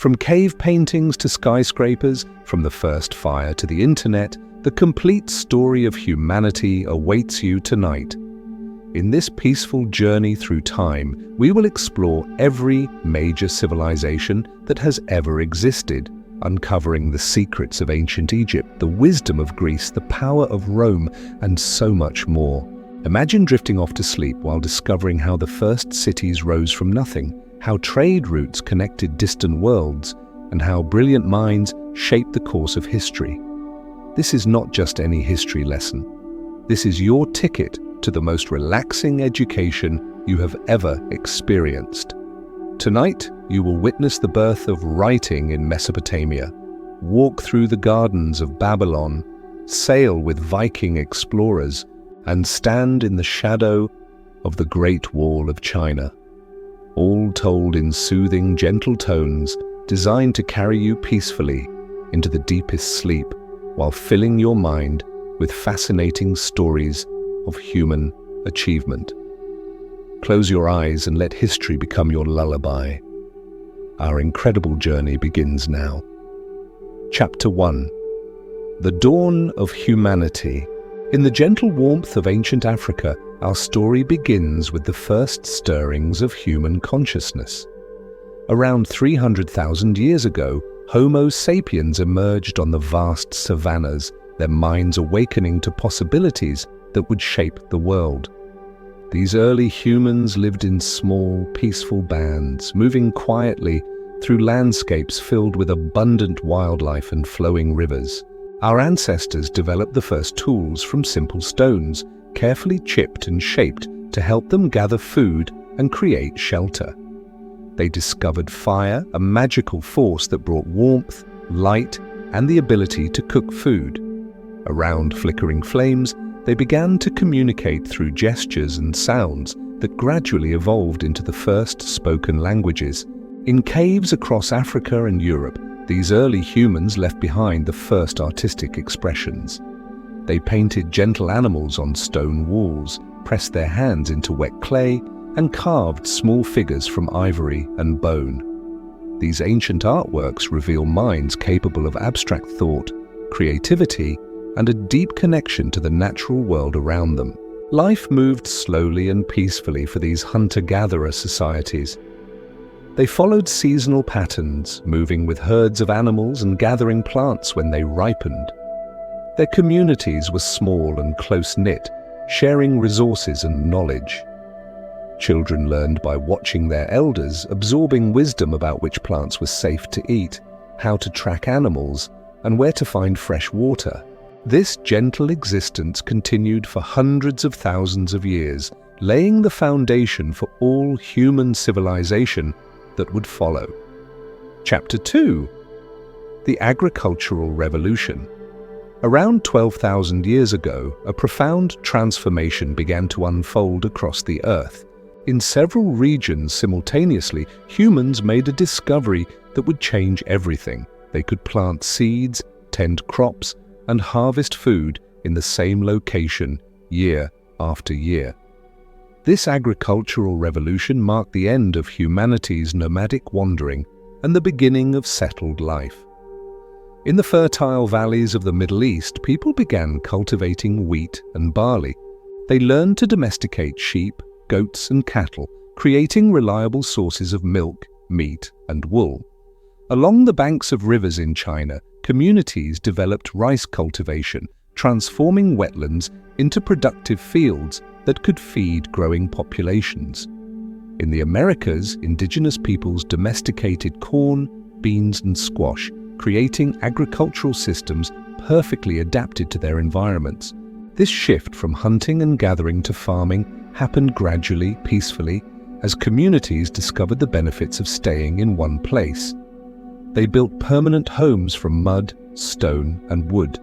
From cave paintings to skyscrapers, from the first fire to the internet, the complete story of humanity awaits you tonight. In this peaceful journey through time, we will explore every major civilization that has ever existed, uncovering the secrets of ancient Egypt, the wisdom of Greece, the power of Rome, and so much more. Imagine drifting off to sleep while discovering how the first cities rose from nothing, how trade routes connected distant worlds, and how brilliant minds shaped the course of history. This is not just any history lesson. This is your ticket to the most relaxing education you have ever experienced. Tonight, you will witness the birth of writing in Mesopotamia, walk through the gardens of Babylon, sail with Viking explorers, and stand in the shadow of the Great Wall of China. All told in soothing, gentle tones designed to carry you peacefully into the deepest sleep while filling your mind with fascinating stories of human achievement. Close your eyes and let history become your lullaby. Our incredible journey begins now. Chapter 1. The Dawn of Humanity. In the gentle warmth of ancient Africa, our story begins with the first stirrings of human consciousness. Around 300,000 years ago, Homo sapiens emerged on the vast savannas, their minds awakening to possibilities that would shape the world. These early humans lived in small, peaceful bands, moving quietly through landscapes filled with abundant wildlife and flowing rivers. Our ancestors developed the first tools from simple stones, carefully chipped and shaped to help them gather food and create shelter. They discovered fire, a magical force that brought warmth, light, and the ability to cook food. Around flickering flames, they began to communicate through gestures and sounds that gradually evolved into the first spoken languages. In caves across Africa and Europe, these early humans left behind the first artistic expressions. They painted gentle animals on stone walls, pressed their hands into wet clay, and carved small figures from ivory and bone. These ancient artworks reveal minds capable of abstract thought, creativity, and a deep connection to the natural world around them. Life moved slowly and peacefully for these hunter-gatherer societies. They followed seasonal patterns, moving with herds of animals and gathering plants when they ripened. Their communities were small and close-knit, sharing resources and knowledge. Children learned by watching their elders, absorbing wisdom about which plants were safe to eat, how to track animals, and where to find fresh water. This gentle existence continued for hundreds of thousands of years, laying the foundation for all human civilization that would follow. Chapter 2. The Agricultural Revolution. Around 12,000 years ago, a profound transformation began to unfold across the Earth. In several regions simultaneously, humans made a discovery that would change everything. They could plant seeds, tend crops, and harvest food in the same location year after year. This agricultural revolution marked the end of humanity's nomadic wandering and the beginning of settled life. In the fertile valleys of the Middle East, people began cultivating wheat and barley. They learned to domesticate sheep, goats, and cattle, creating reliable sources of milk, meat, and wool. Along the banks of rivers in China, communities developed rice cultivation, transforming wetlands into productive fields that could feed growing populations. In the Americas, indigenous peoples domesticated corn, beans, and squash, creating agricultural systems perfectly adapted to their environments. This shift from hunting and gathering to farming happened gradually, peacefully, as communities discovered the benefits of staying in one place. They built permanent homes from mud, stone, and wood.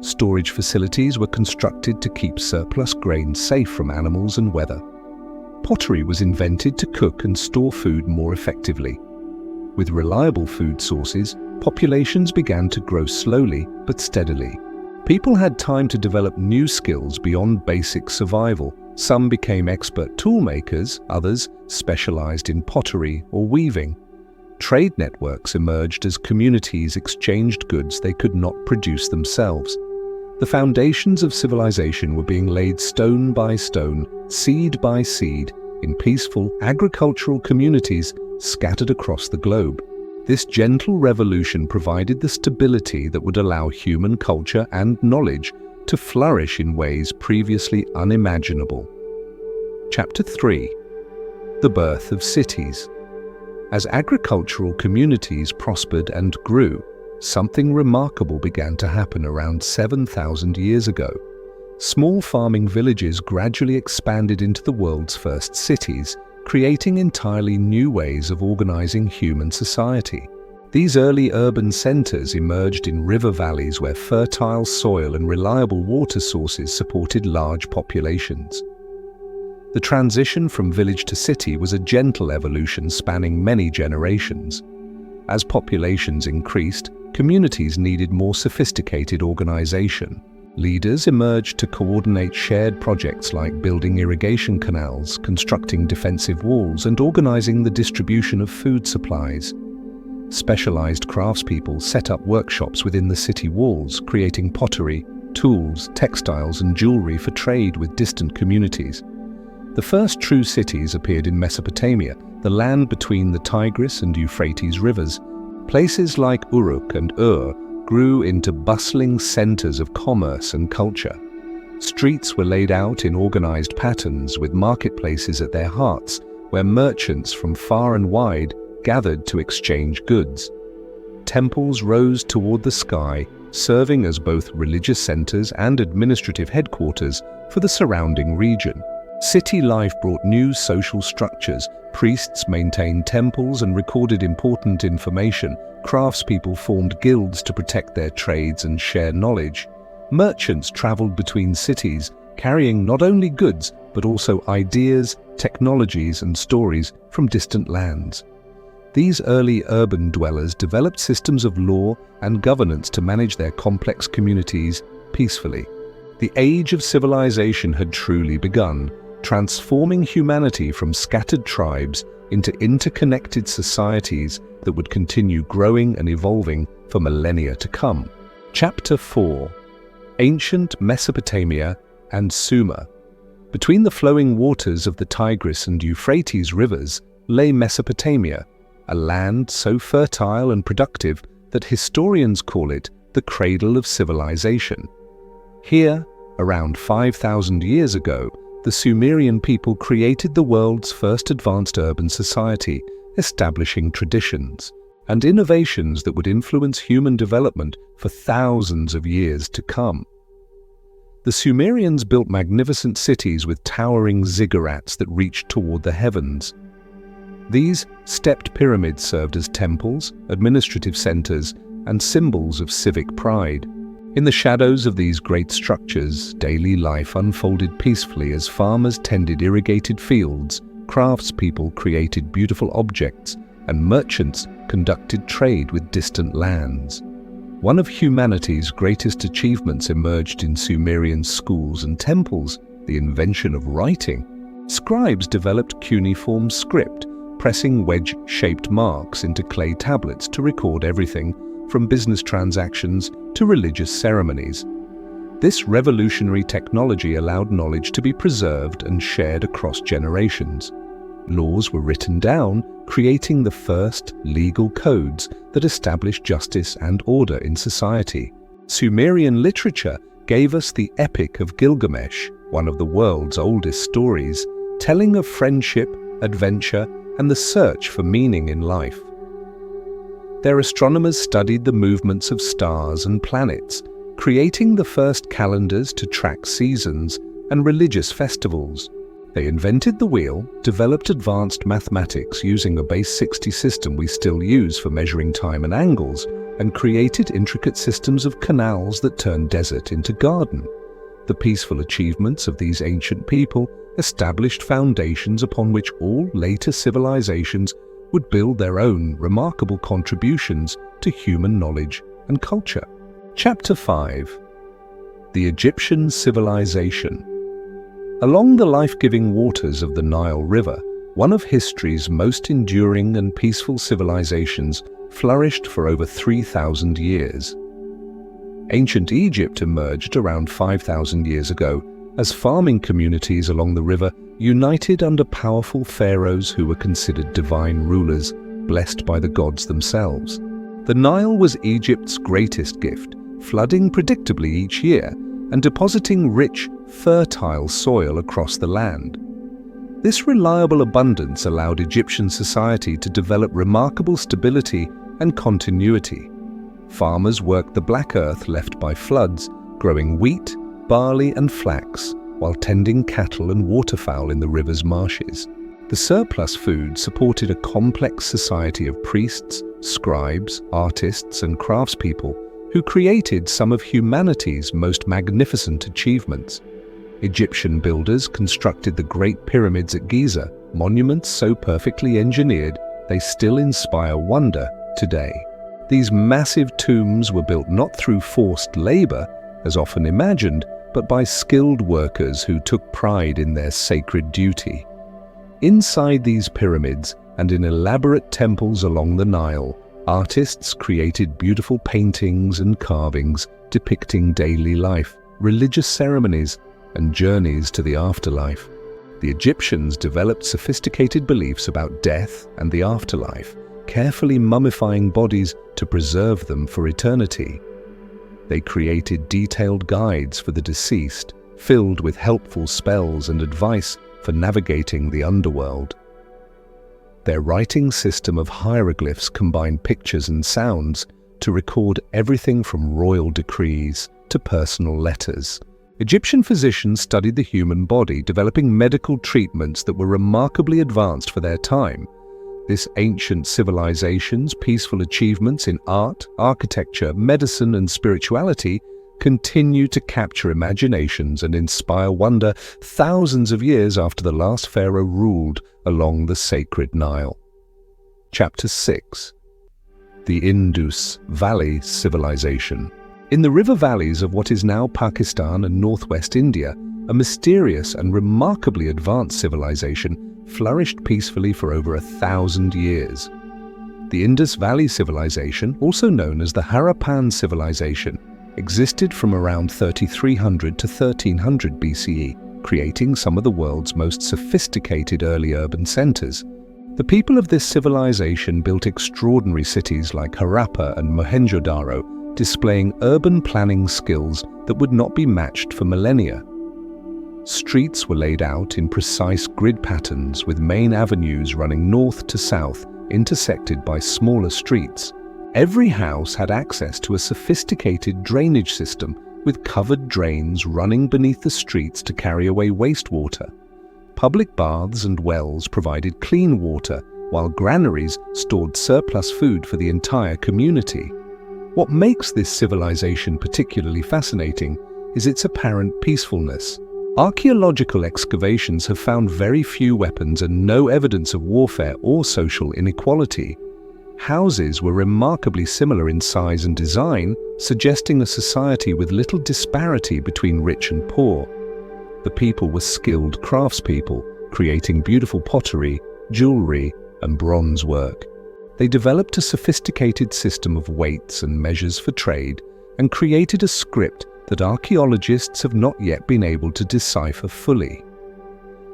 Storage facilities were constructed to keep surplus grain safe from animals and weather. Pottery was invented to cook and store food more effectively. With reliable food sources, populations began to grow slowly but steadily. People had time to develop new skills beyond basic survival. Some became expert tool makers, others specialized in pottery or weaving. Trade networks emerged as communities exchanged goods they could not produce themselves. The foundations of civilization were being laid stone by stone, seed by seed, in peaceful agricultural communities scattered across the globe. This gentle revolution provided the stability that would allow human culture and knowledge to flourish in ways previously unimaginable. Chapter 3. The birth of cities. As agricultural communities prospered and grew, something remarkable began to happen around 7,000 years ago. Small farming villages gradually expanded into the world's first cities, creating entirely new ways of organizing human society. These early urban centers emerged in river valleys where fertile soil and reliable water sources supported large populations. The transition from village to city was a gentle evolution spanning many generations. As populations increased, communities needed more sophisticated organization. Leaders emerged to coordinate shared projects like building irrigation canals, constructing defensive walls, and organizing the distribution of food supplies. Specialized craftspeople set up workshops within the city walls, creating pottery, tools, textiles, and jewelry for trade with distant communities. The first true cities appeared in Mesopotamia, the land between the Tigris and Euphrates rivers. Places like Uruk and Ur grew into bustling centers of commerce and culture. Streets were laid out in organized patterns with marketplaces at their hearts, where merchants from far and wide gathered to exchange goods. Temples rose toward the sky, serving as both religious centers and administrative headquarters for the surrounding region. City life brought new social structures. Priests maintained temples and recorded important information. Craftspeople formed guilds to protect their trades and share knowledge. Merchants traveled between cities, carrying not only goods, but also ideas, technologies, and stories from distant lands. These early urban dwellers developed systems of law and governance to manage their complex communities peacefully. The age of civilization had truly begun, transforming humanity from scattered tribes into interconnected societies that would continue growing and evolving for millennia to come. Chapter 4. Ancient Mesopotamia and Sumer. Between the flowing waters of the Tigris and Euphrates rivers lay Mesopotamia, a land so fertile and productive that historians call it the cradle of civilization. Here, around 5,000 years ago, the Sumerian people created the world's first advanced urban society, establishing traditions and innovations that would influence human development for thousands of years to come. The Sumerians built magnificent cities with towering ziggurats that reached toward the heavens. These stepped pyramids served as temples, administrative centers, and symbols of civic pride. In the shadows of these great structures, daily life unfolded peacefully as farmers tended irrigated fields, craftspeople created beautiful objects, and merchants conducted trade with distant lands. One of humanity's greatest achievements emerged in Sumerian schools and temples, the invention of writing. Scribes developed cuneiform script, pressing wedge-shaped marks into clay tablets to record everything from business transactions to religious ceremonies. This revolutionary technology allowed knowledge to be preserved and shared across generations. Laws were written down, creating the first legal codes that established justice and order in society. Sumerian literature gave us the Epic of Gilgamesh, one of the world's oldest stories, telling of friendship, adventure, and the search for meaning in life. Their astronomers studied the movements of stars and planets, creating the first calendars to track seasons and religious festivals. They invented the wheel, developed advanced mathematics using a base 60 system we still use for measuring time and angles, and created intricate systems of canals that turned desert into garden. The peaceful achievements of these ancient people established foundations upon which all later civilizations would build their own remarkable contributions to human knowledge and culture. Chapter 5. The Egyptian Civilization. Along the life-giving waters of the Nile River, one of history's most enduring and peaceful civilizations flourished for over 3,000 years. Ancient Egypt emerged around 5,000 years ago as farming communities along the river united under powerful pharaohs who were considered divine rulers, blessed by the gods themselves. The Nile was Egypt's greatest gift, flooding predictably each year and depositing rich, fertile soil across the land. This reliable abundance allowed Egyptian society to develop remarkable stability and continuity. Farmers worked the black earth left by floods, growing wheat, barley and flax, while tending cattle and waterfowl in the river's marshes. The surplus food supported a complex society of priests, scribes, artists and craftspeople who created some of humanity's most magnificent achievements. Egyptian builders constructed the Great Pyramids at Giza, monuments so perfectly engineered they still inspire wonder today. These massive tombs were built not through forced labor, as often imagined, but by skilled workers who took pride in their sacred duty. Inside these pyramids and in elaborate temples along the Nile, artists created beautiful paintings and carvings depicting daily life, religious ceremonies, and journeys to the afterlife. The Egyptians developed sophisticated beliefs about death and the afterlife, carefully mummifying bodies to preserve them for eternity. They created detailed guides for the deceased, filled with helpful spells and advice for navigating the underworld. Their writing system of hieroglyphs combined pictures and sounds to record everything from royal decrees to personal letters. Egyptian physicians studied the human body, developing medical treatments that were remarkably advanced for their time. This ancient civilization's peaceful achievements in art, architecture, medicine, and spirituality continue to capture imaginations and inspire wonder thousands of years after the last pharaoh ruled along the sacred Nile. Chapter 6. The Indus Valley Civilization. In the river valleys of what is now Pakistan and northwest India, a mysterious and remarkably advanced civilization flourished peacefully for over 1,000 years. The Indus Valley Civilization, also known as the Harappan Civilization, existed from around 3300 to 1300 BCE, creating some of the world's most sophisticated early urban centers. The people of this civilization built extraordinary cities like Harappa and Mohenjo-daro, displaying urban planning skills that would not be matched for millennia. Streets were laid out in precise grid patterns with main avenues running north to south, intersected by smaller streets. Every house had access to a sophisticated drainage system with covered drains running beneath the streets to carry away wastewater. Public baths and wells provided clean water, while granaries stored surplus food for the entire community. What makes this civilization particularly fascinating is its apparent peacefulness. Archaeological excavations have found very few weapons and no evidence of warfare or social inequality. Houses were remarkably similar in size and design, suggesting a society with little disparity between rich and poor. The people were skilled craftspeople, creating beautiful pottery, jewelry, and bronze work. They developed a sophisticated system of weights and measures for trade, and created a script that archaeologists have not yet been able to decipher fully.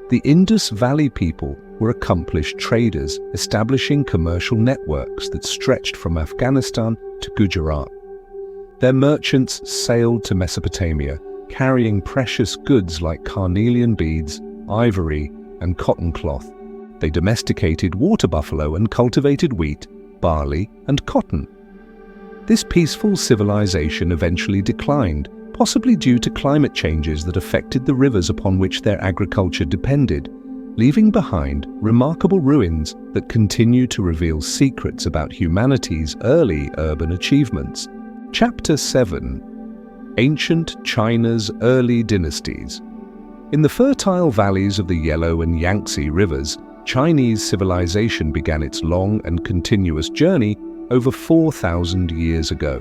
The Indus Valley people were accomplished traders, establishing commercial networks that stretched from Afghanistan to Gujarat. Their merchants sailed to Mesopotamia, carrying precious goods like carnelian beads, ivory, and cotton cloth. They domesticated water buffalo and cultivated wheat, barley, and cotton. This peaceful civilization eventually declined, possibly due to climate changes that affected the rivers upon which their agriculture depended, leaving behind remarkable ruins that continue to reveal secrets about humanity's early urban achievements. Chapter 7. Ancient China's Early Dynasties. In the fertile valleys of the Yellow and Yangtze rivers, Chinese civilization began its long and continuous journey over 4,000 years ago.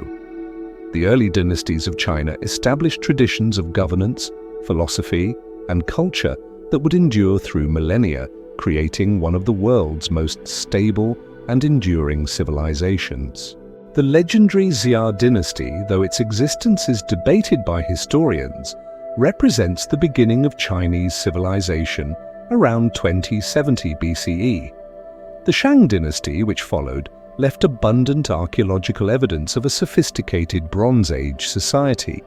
The early dynasties of China established traditions of governance, philosophy, and culture that would endure through millennia, creating one of the world's most stable and enduring civilizations. The legendary Xia dynasty, though its existence is debated by historians, represents the beginning of Chinese civilization around 2070 BCE. The Shang dynasty, which followed, left abundant archaeological evidence of a sophisticated Bronze Age society.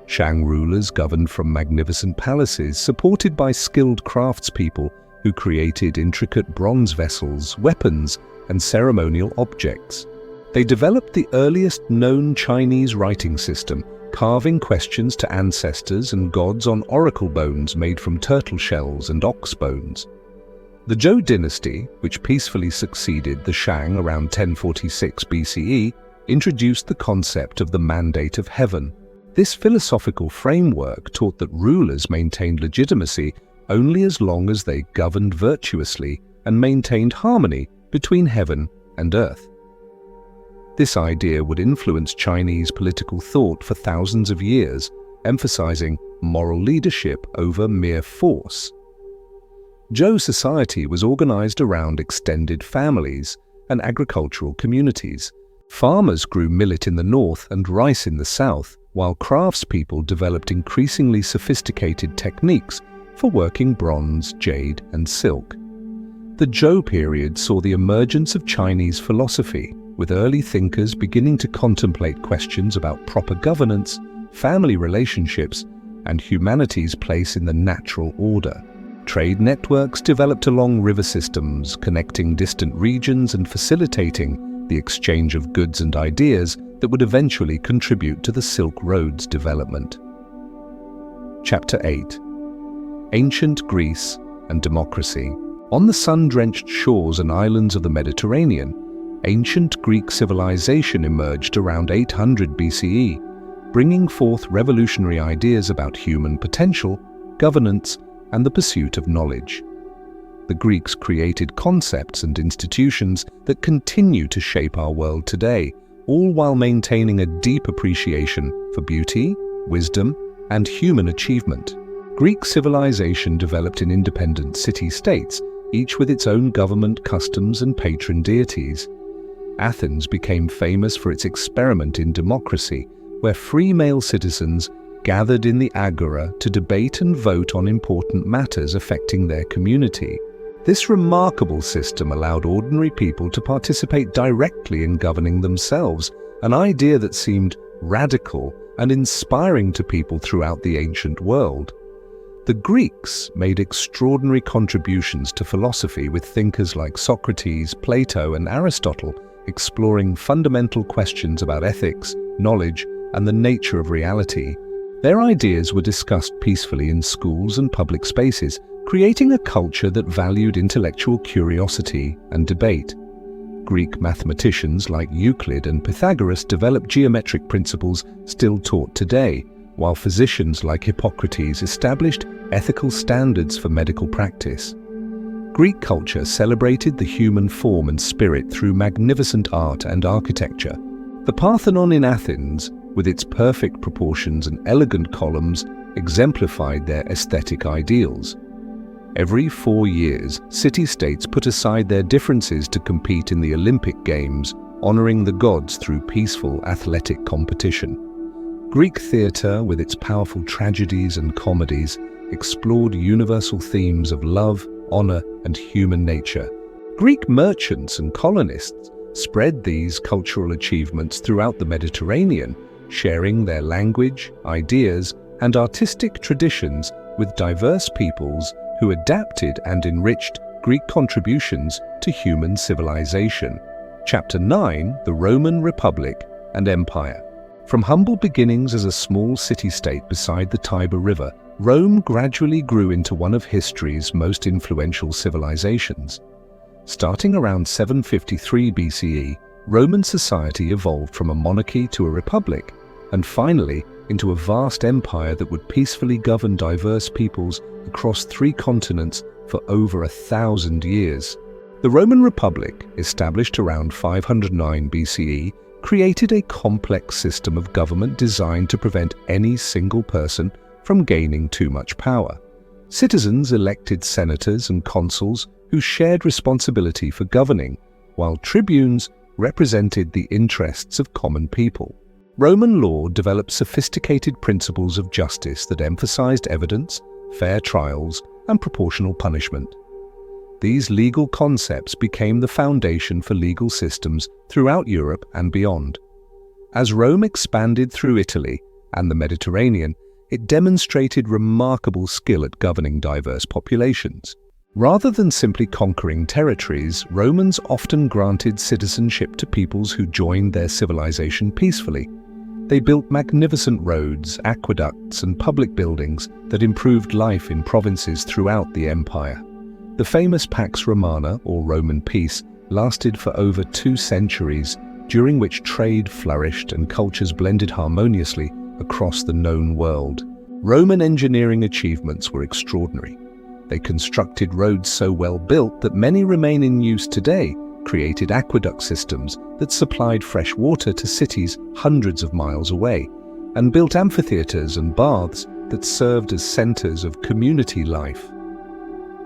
Shang rulers governed from magnificent palaces supported by skilled craftspeople who created intricate bronze vessels, weapons, and ceremonial objects. They developed the earliest known Chinese writing system, carving questions to ancestors and gods on oracle bones made from turtle shells and ox bones. The Zhou dynasty, which peacefully succeeded the Shang around 1046 BCE, introduced the concept of the mandate of heaven. This philosophical framework taught that rulers maintained legitimacy only as long as they governed virtuously and maintained harmony between heaven and earth. This idea would influence Chinese political thought for thousands of years, emphasizing moral leadership over mere force. Zhou society was organized around extended families and agricultural communities. Farmers grew millet in the north and rice in the south, while craftspeople developed increasingly sophisticated techniques for working bronze, jade, and silk. The Zhou period saw the emergence of Chinese philosophy, with early thinkers beginning to contemplate questions about proper governance, family relationships, and humanity's place in the natural order. Trade networks developed along river systems, connecting distant regions and facilitating the exchange of goods and ideas that would eventually contribute to the Silk Road's development. Chapter 8. Ancient Greece and Democracy. On the sun-drenched shores and islands of the Mediterranean, ancient Greek civilization emerged around 800 BCE, bringing forth revolutionary ideas about human potential, governance, and the pursuit of knowledge. The Greeks created concepts and institutions that continue to shape our world today, all while maintaining a deep appreciation for beauty, wisdom, and human achievement. Greek civilization developed in independent city-states, each with its own government, customs, and patron deities. Athens became famous for its experiment in democracy, where free male citizens gathered in the agora to debate and vote on important matters affecting their community. This remarkable system allowed ordinary people to participate directly in governing themselves, an idea that seemed radical and inspiring to people throughout the ancient world. The Greeks made extraordinary contributions to philosophy, with thinkers like Socrates, Plato, and Aristotle exploring fundamental questions about ethics, knowledge, and the nature of reality. Their ideas were discussed peacefully in schools and public spaces, creating a culture that valued intellectual curiosity and debate. Greek mathematicians like Euclid and Pythagoras developed geometric principles still taught today, while physicians like Hippocrates established ethical standards for medical practice. Greek culture celebrated the human form and spirit through magnificent art and architecture. The Parthenon in Athens, with its perfect proportions and elegant columns, exemplified their aesthetic ideals. Every 4 years, city-states put aside their differences to compete in the Olympic Games, honoring the gods through peaceful athletic competition. Greek theatre, with its powerful tragedies and comedies, explored universal themes of love, honor, and human nature. Greek merchants and colonists spread these cultural achievements throughout the Mediterranean, sharing their language, ideas, and artistic traditions with diverse peoples who adapted and enriched Greek contributions to human civilization. Chapter 9. The Roman Republic and Empire. From humble beginnings as a small city-state beside the Tiber River, Rome gradually grew into one of history's most influential civilizations. Starting around 753 BCE, Roman society evolved from a monarchy to a republic, and finally into a vast empire that would peacefully govern diverse peoples across 3 continents for over 1,000 years. The Roman Republic, established around 509 BCE, created a complex system of government designed to prevent any single person from gaining too much power. Citizens elected senators and consuls who shared responsibility for governing, while tribunes represented the interests of common people. Roman law developed sophisticated principles of justice that emphasized evidence, fair trials, and proportional punishment. These legal concepts became the foundation for legal systems throughout Europe and beyond. As Rome expanded through Italy and the Mediterranean, it demonstrated remarkable skill at governing diverse populations. Rather than simply conquering territories, Romans often granted citizenship to peoples who joined their civilization peacefully. They built magnificent roads, aqueducts, and public buildings that improved life in provinces throughout the empire. The famous Pax Romana, or Roman peace, lasted for over 2 centuries, during which trade flourished and cultures blended harmoniously across the known world. Roman engineering achievements were extraordinary. They constructed roads so well built that many remain in use today, created aqueduct systems that supplied fresh water to cities hundreds of miles away, and built amphitheaters and baths that served as centers of community life.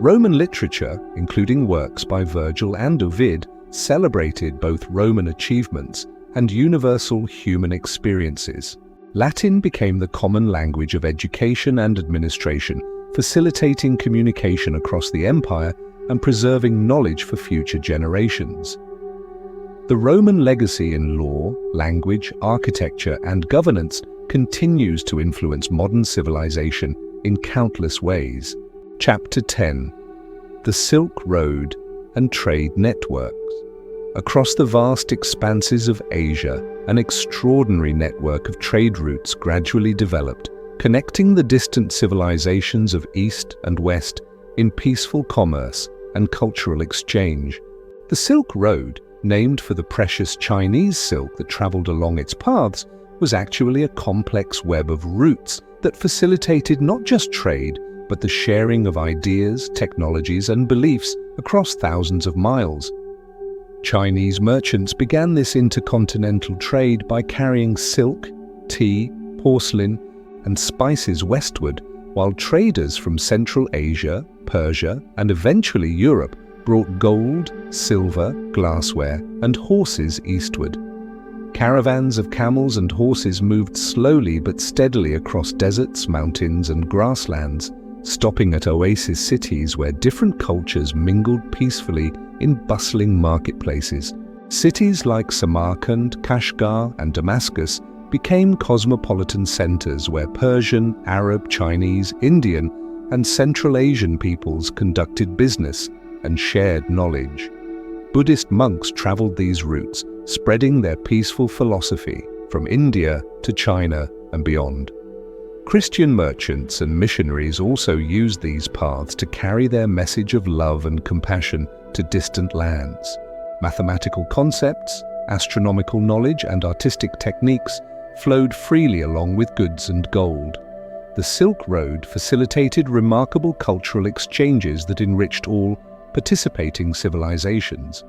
Roman literature, including works by Virgil and Ovid, celebrated both Roman achievements and universal human experiences. Latin became the common language of education and administration, facilitating communication across the empire and preserving knowledge for future generations. The Roman legacy in law, language, architecture, and governance continues to influence modern civilization in countless ways. Chapter 10: The Silk Road and Trade Networks. Across the vast expanses of Asia, an extraordinary network of trade routes gradually developed, connecting the distant civilizations of East and West in peaceful commerce and cultural exchange. The Silk Road, named for the precious Chinese silk that traveled along its paths, was actually a complex web of routes that facilitated not just trade, but the sharing of ideas, technologies, and beliefs across thousands of miles. Chinese merchants began this intercontinental trade by carrying silk, tea, porcelain, and spices westward, while traders from Central Asia, Persia, and eventually Europe brought gold, silver, glassware, and horses eastward. Caravans of camels and horses moved slowly but steadily across deserts, mountains, and grasslands, stopping at oasis cities where different cultures mingled peacefully in bustling marketplaces. Cities like Samarkand, Kashgar, and Damascus became cosmopolitan centers where Persian, Arab, Chinese, Indian, and Central Asian peoples conducted business and shared knowledge. Buddhist monks traveled these routes, spreading their peaceful philosophy from India to China and beyond. Christian merchants and missionaries also used these paths to carry their message of love and compassion to distant lands. Mathematical concepts, astronomical knowledge, and artistic techniques flowed freely along with goods and gold. The Silk Road facilitated remarkable cultural exchanges that enriched all participating civilizations.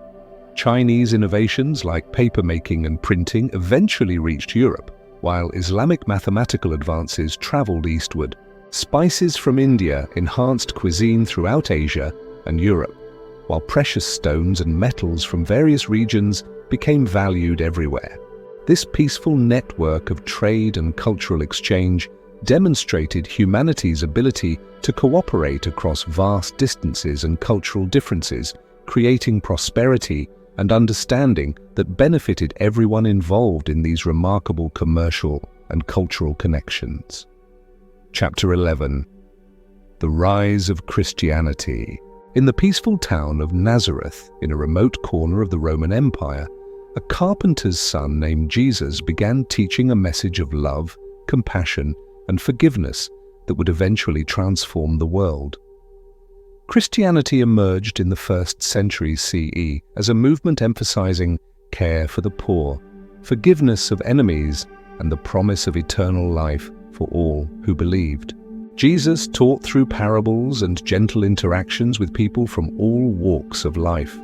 Chinese innovations like papermaking and printing eventually reached Europe, while Islamic mathematical advances traveled eastward. Spices from India enhanced cuisine throughout Asia and Europe, while precious stones and metals from various regions became valued everywhere. This peaceful network of trade and cultural exchange demonstrated humanity's ability to cooperate across vast distances and cultural differences, creating prosperity and understanding that benefited everyone involved in these remarkable commercial and cultural connections. Chapter 11: The Rise of Christianity. In the peaceful town of Nazareth, in a remote corner of the Roman Empire, a carpenter's son named Jesus began teaching a message of love, compassion, and forgiveness that would eventually transform the world. Christianity emerged in the 1st century CE as a movement emphasizing care for the poor, forgiveness of enemies, and the promise of eternal life for all who believed. Jesus taught through parables and gentle interactions with people from all walks of life.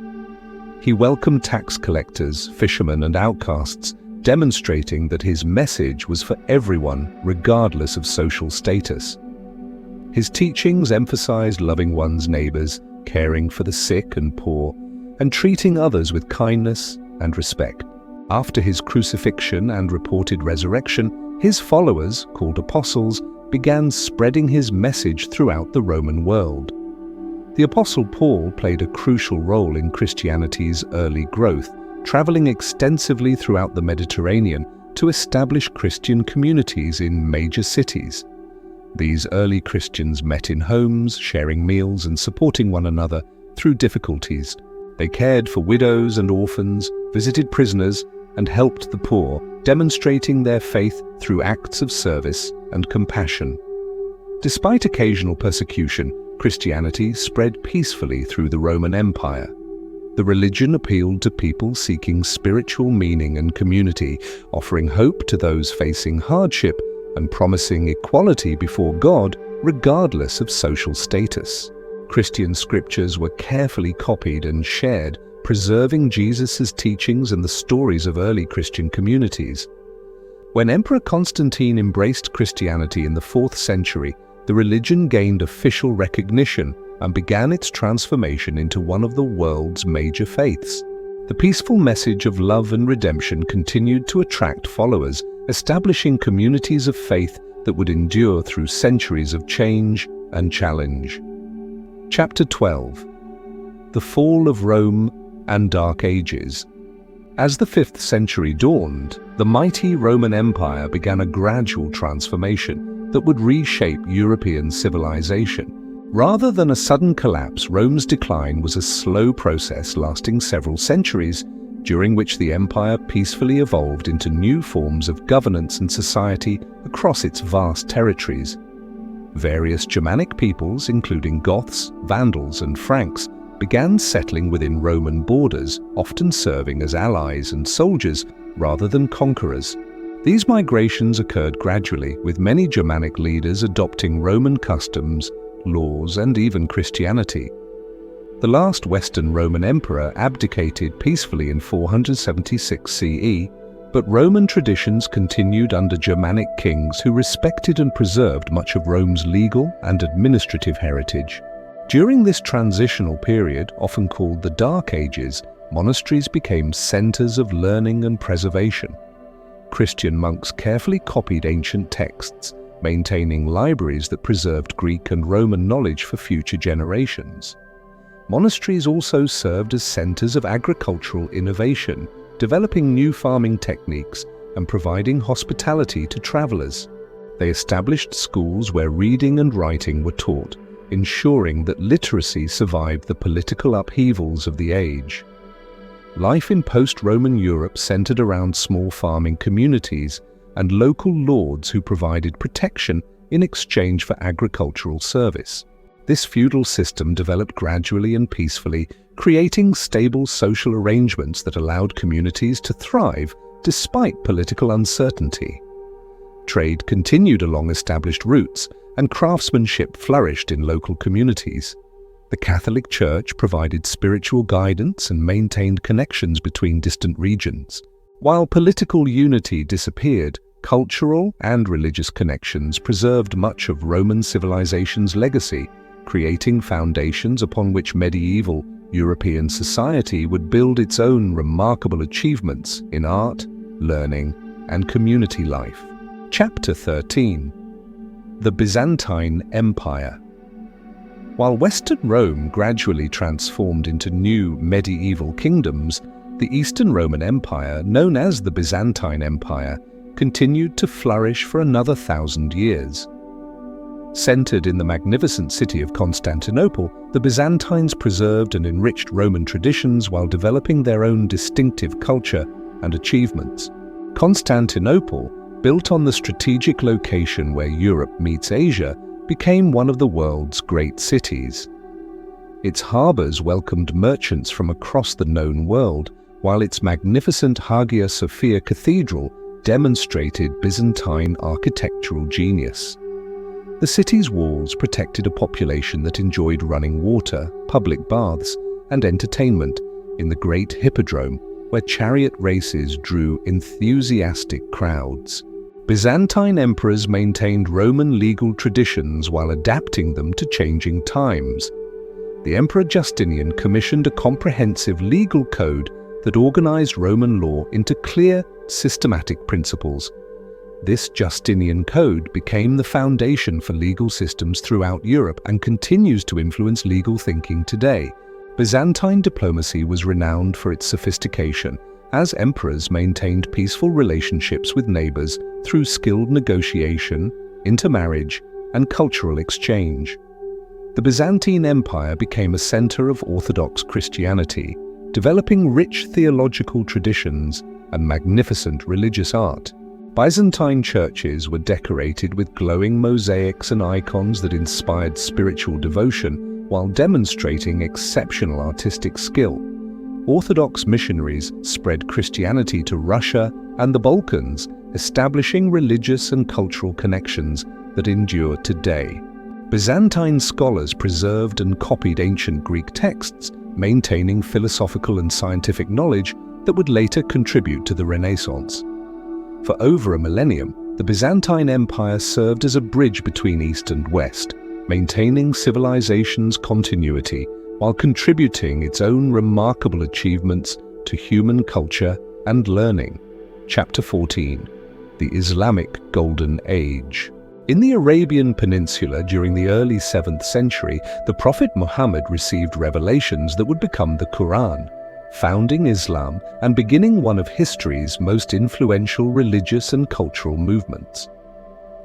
He welcomed tax collectors, fishermen, and outcasts, demonstrating that his message was for everyone, regardless of social status. His teachings emphasized loving one's neighbors, caring for the sick and poor, and treating others with kindness and respect. After his crucifixion and reported resurrection, his followers, called apostles, began spreading his message throughout the Roman world. The Apostle Paul played a crucial role in Christianity's early growth, traveling extensively throughout the Mediterranean to establish Christian communities in major cities. These early Christians met in homes, sharing meals and supporting one another through difficulties. They cared for widows and orphans, visited prisoners, and helped the poor, demonstrating their faith through acts of service and compassion. Despite occasional persecution, Christianity spread peacefully through the Roman Empire. The religion appealed to people seeking spiritual meaning and community, offering hope to those facing hardship and promising equality before God, regardless of social status. Christian scriptures were carefully copied and shared, preserving Jesus' teachings and the stories of early Christian communities. When Emperor Constantine embraced Christianity in the 4th century, the religion gained official recognition and began its transformation into one of the world's major faiths. The peaceful message of love and redemption continued to attract followers, establishing communities of faith that would endure through centuries of change and challenge. Chapter 12. The Fall of Rome and Dark Ages. As the 5th century dawned, the mighty Roman Empire began a gradual transformation that would reshape European civilization. Rather than a sudden collapse, Rome's decline was a slow process lasting several centuries, during which the empire peacefully evolved into new forms of governance and society across its vast territories. Various Germanic peoples, including Goths, Vandals, and Franks, began settling within Roman borders, often serving as allies and soldiers rather than conquerors. These migrations occurred gradually, with many Germanic leaders adopting Roman customs, laws, and even Christianity. The last Western Roman emperor abdicated peacefully in 476 CE, but Roman traditions continued under Germanic kings who respected and preserved much of Rome's legal and administrative heritage. During this transitional period, often called the Dark Ages, monasteries became centers of learning and preservation. Christian monks carefully copied ancient texts, maintaining libraries that preserved Greek and Roman knowledge for future generations. Monasteries also served as centers of agricultural innovation, developing new farming techniques and providing hospitality to travelers. They established schools where reading and writing were taught, ensuring that literacy survived the political upheavals of the age. Life in post-Roman Europe centered around small farming communities and local lords who provided protection in exchange for agricultural service. This feudal system developed gradually and peacefully, creating stable social arrangements that allowed communities to thrive despite political uncertainty. Trade continued along established routes, and craftsmanship flourished in local communities. The Catholic Church provided spiritual guidance and maintained connections between distant regions. While political unity disappeared, cultural and religious connections preserved much of Roman civilization's legacy, creating foundations upon which medieval European society would build its own remarkable achievements in art, learning, and community life. Chapter 13. The Byzantine Empire. While Western Rome gradually transformed into new medieval kingdoms, the Eastern Roman Empire, known as the Byzantine Empire, continued to flourish for another 1,000 years. Centered in the magnificent city of Constantinople, the Byzantines preserved and enriched Roman traditions while developing their own distinctive culture and achievements. Constantinople, built on the strategic location where Europe meets Asia, became one of the world's great cities. Its harbors welcomed merchants from across the known world, while its magnificent Hagia Sophia Cathedral demonstrated Byzantine architectural genius. The city's walls protected a population that enjoyed running water, public baths, and entertainment in the great hippodrome, where chariot races drew enthusiastic crowds. Byzantine emperors maintained Roman legal traditions while adapting them to changing times. The Emperor Justinian commissioned a comprehensive legal code that organized Roman law into clear, systematic principles. This Justinian code became the foundation for legal systems throughout Europe and continues to influence legal thinking today. Byzantine diplomacy was renowned for its sophistication, as emperors maintained peaceful relationships with neighbors through skilled negotiation, intermarriage, and cultural exchange. The Byzantine Empire became a center of Orthodox Christianity, developing rich theological traditions and magnificent religious art. Byzantine churches were decorated with glowing mosaics and icons that inspired spiritual devotion while demonstrating exceptional artistic skill. Orthodox missionaries spread Christianity to Russia and the Balkans, establishing religious and cultural connections that endure today. Byzantine scholars preserved and copied ancient Greek texts, maintaining philosophical and scientific knowledge that would later contribute to the Renaissance. For over a millennium, the Byzantine Empire served as a bridge between East and West, maintaining civilization's continuity while contributing its own remarkable achievements to human culture and learning. Chapter 14. The Islamic Golden Age. In the Arabian Peninsula during the early 7th century, the Prophet Muhammad received revelations that would become the Quran, founding Islam and beginning one of history's most influential religious and cultural movements.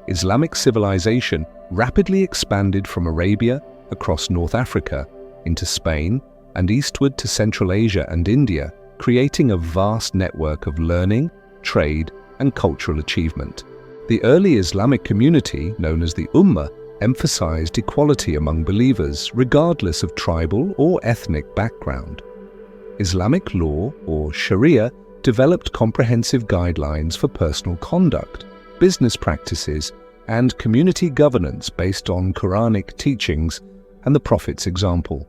Islamic civilization rapidly expanded from Arabia across North Africa into Spain and eastward to Central Asia and India, creating a vast network of learning, trade, and cultural achievement. The early Islamic community, known as the Ummah, emphasized equality among believers regardless of tribal or ethnic background. Islamic law, or Sharia, developed comprehensive guidelines for personal conduct, business practices, and community governance based on Quranic teachings and the Prophet's example.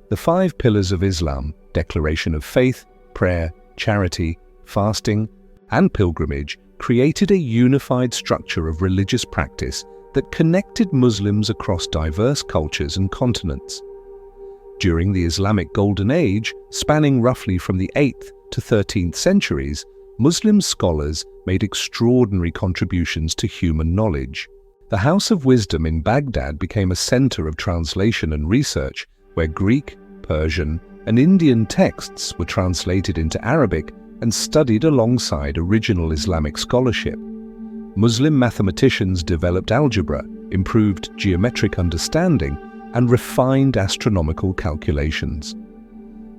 The 5 pillars of Islam, declaration of faith, prayer, charity, fasting, and pilgrimage, created a unified structure of religious practice that connected Muslims across diverse cultures and continents. During the Islamic Golden Age, spanning roughly from the 8th to 13th centuries, Muslim scholars made extraordinary contributions to human knowledge. The House of Wisdom in Baghdad became a center of translation and research, where Greek, Persian, and Indian texts were translated into Arabic and studied alongside original Islamic scholarship. Muslim mathematicians developed algebra, improved geometric understanding, and refined astronomical calculations.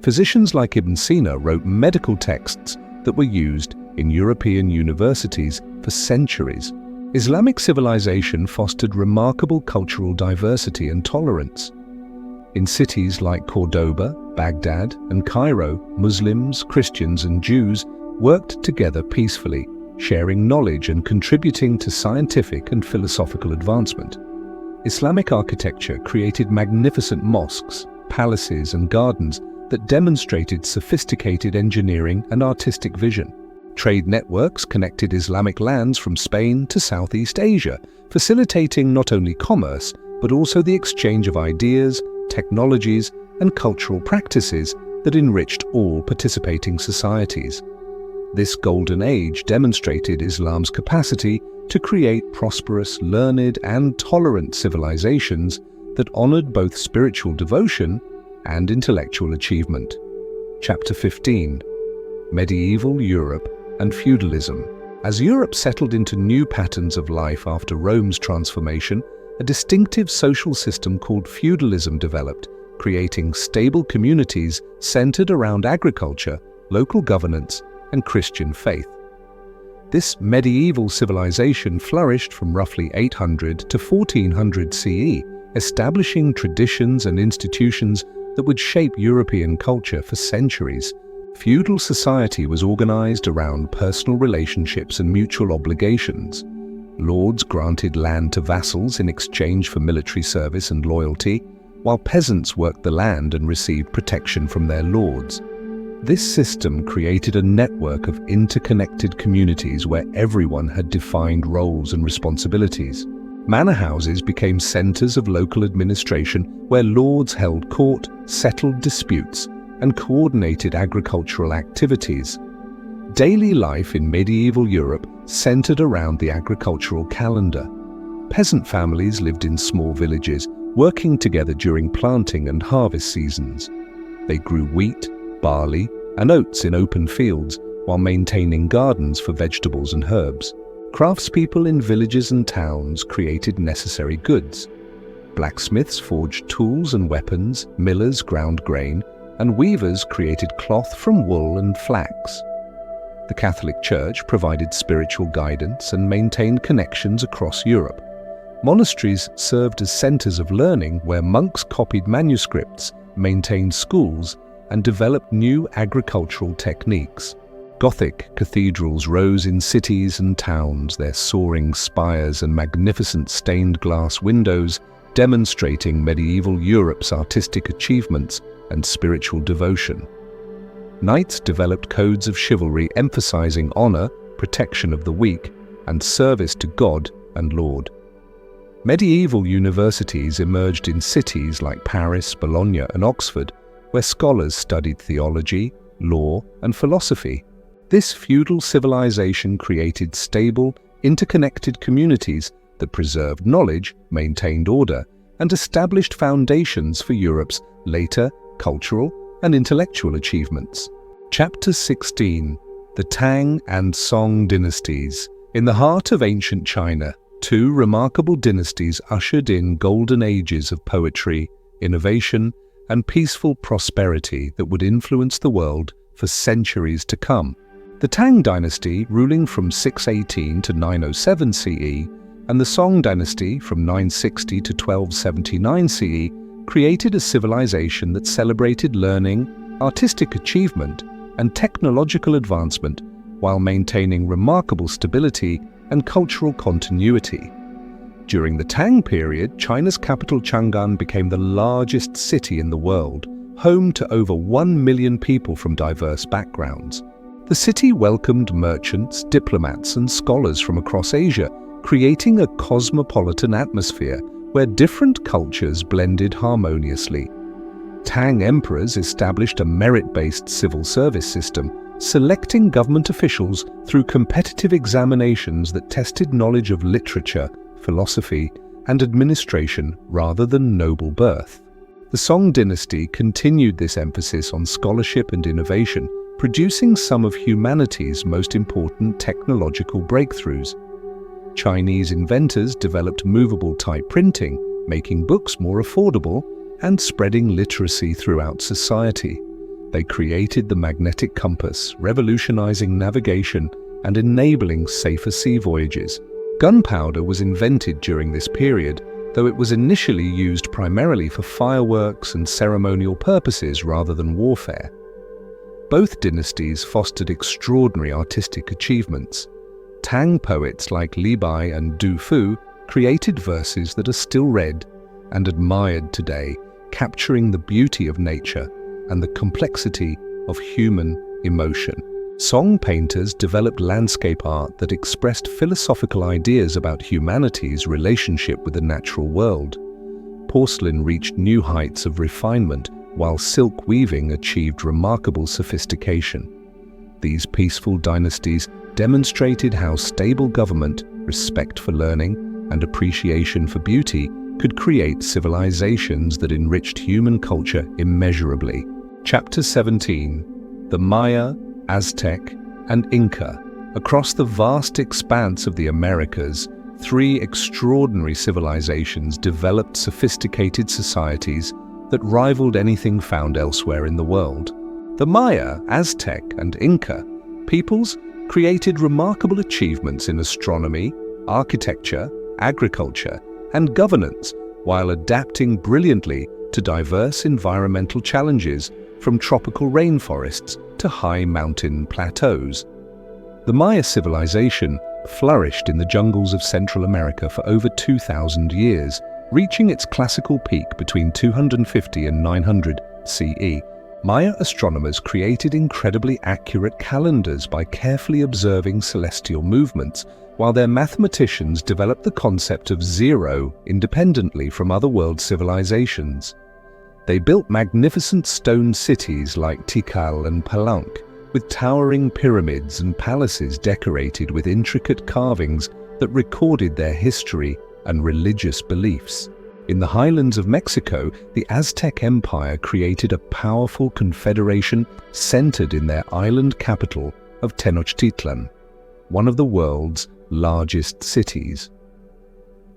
Physicians like Ibn Sina wrote medical texts that were used in European universities for centuries. Islamic civilization fostered remarkable cultural diversity and tolerance. In cities like Cordoba, Baghdad, and Cairo, Muslims, Christians, and Jews worked together peacefully, sharing knowledge and contributing to scientific and philosophical advancement. Islamic architecture created magnificent mosques, palaces, and gardens that demonstrated sophisticated engineering and artistic vision. Trade networks connected Islamic lands from Spain to Southeast Asia, facilitating not only commerce, but also the exchange of ideas, technologies, and cultural practices that enriched all participating societies. This golden age demonstrated Islam's capacity to create prosperous, learned, and tolerant civilizations that honored both spiritual devotion and intellectual achievement. Chapter 15. Medieval Europe and Feudalism. As Europe settled into new patterns of life after Rome's transformation, a distinctive social system called feudalism developed, creating stable communities centered around agriculture, local governance, and Christian faith. This medieval civilization flourished from roughly 800 to 1400 CE, establishing traditions and institutions that would shape European culture for centuries. Feudal society was organized around personal relationships and mutual obligations. Lords granted land to vassals in exchange for military service and loyalty, while peasants worked the land and received protection from their lords. This system created a network of interconnected communities where everyone had defined roles and responsibilities. Manor houses became centers of local administration where lords held court, settled disputes, and coordinated agricultural activities. Daily life in medieval Europe centered around the agricultural calendar. Peasant families lived in small villages, working together during planting and harvest seasons. They grew wheat, barley, and oats in open fields while maintaining gardens for vegetables and herbs. Craftspeople in villages and towns created necessary goods. Blacksmiths forged tools and weapons, millers ground grain, and weavers created cloth from wool and flax. The Catholic Church provided spiritual guidance and maintained connections across Europe. Monasteries served as centers of learning where monks copied manuscripts, maintained schools, and developed new agricultural techniques. Gothic cathedrals rose in cities and towns, their soaring spires and magnificent stained glass windows demonstrating medieval Europe's artistic achievements and spiritual devotion. Knights developed codes of chivalry emphasizing honor, protection of the weak, and service to God and Lord. Medieval universities emerged in cities like Paris, Bologna, and Oxford, where scholars studied theology, law, and philosophy. This feudal civilization created stable, interconnected communities that preserved knowledge, maintained order, and established foundations for Europe's later cultural and intellectual achievements. Chapter 16. The Tang and Song Dynasties. In the heart of ancient China, two remarkable dynasties ushered in golden ages of poetry, innovation, and peaceful prosperity that would influence the world for centuries to come. The Tang dynasty, ruling from 618 to 907 CE, and the Song dynasty from 960 to 1279 CE, created a civilization that celebrated learning, artistic achievement, and technological advancement while maintaining remarkable stability and cultural continuity. During the Tang period, China's capital Chang'an became the largest city in the world, home to over 1 million people from diverse backgrounds. The city welcomed merchants, diplomats, and scholars from across Asia, creating a cosmopolitan atmosphere where different cultures blended harmoniously. Tang emperors established a merit-based civil service system, selecting government officials through competitive examinations that tested knowledge of literature, philosophy, and administration rather than noble birth. The Song dynasty continued this emphasis on scholarship and innovation, producing some of humanity's most important technological breakthroughs. Chinese inventors developed movable type printing, making books more affordable and spreading literacy throughout society. They created the magnetic compass, revolutionizing navigation and enabling safer sea voyages. Gunpowder was invented during this period, though it was initially used primarily for fireworks and ceremonial purposes rather than warfare. Both dynasties fostered extraordinary artistic achievements. Tang poets like Li Bai and Du Fu created verses that are still read and admired today, capturing the beauty of nature and the complexity of human emotion. Song painters developed landscape art that expressed philosophical ideas about humanity's relationship with the natural world. Porcelain reached new heights of refinement, while silk weaving achieved remarkable sophistication. These peaceful dynasties demonstrated how stable government, respect for learning, and appreciation for beauty could create civilizations that enriched human culture immeasurably. Chapter 17. The Maya, Aztec, and Inca. Across the vast expanse of the Americas, three extraordinary civilizations developed sophisticated societies that rivaled anything found elsewhere in the world. The Maya, Aztec, and Inca peoples created remarkable achievements in astronomy, architecture, agriculture, and governance, while adapting brilliantly to diverse environmental challenges from tropical rainforests to high mountain plateaus. The Maya civilization flourished in the jungles of Central America for over 2,000 years, reaching its classical peak between 250 and 900 CE. Maya astronomers created incredibly accurate calendars by carefully observing celestial movements, while their mathematicians developed the concept of zero independently from other world civilizations. They built magnificent stone cities like Tikal and Palenque, with towering pyramids and palaces decorated with intricate carvings that recorded their history and religious beliefs. In the highlands of Mexico, the Aztec Empire created a powerful confederation centered in their island capital of Tenochtitlan, one of the world's largest cities.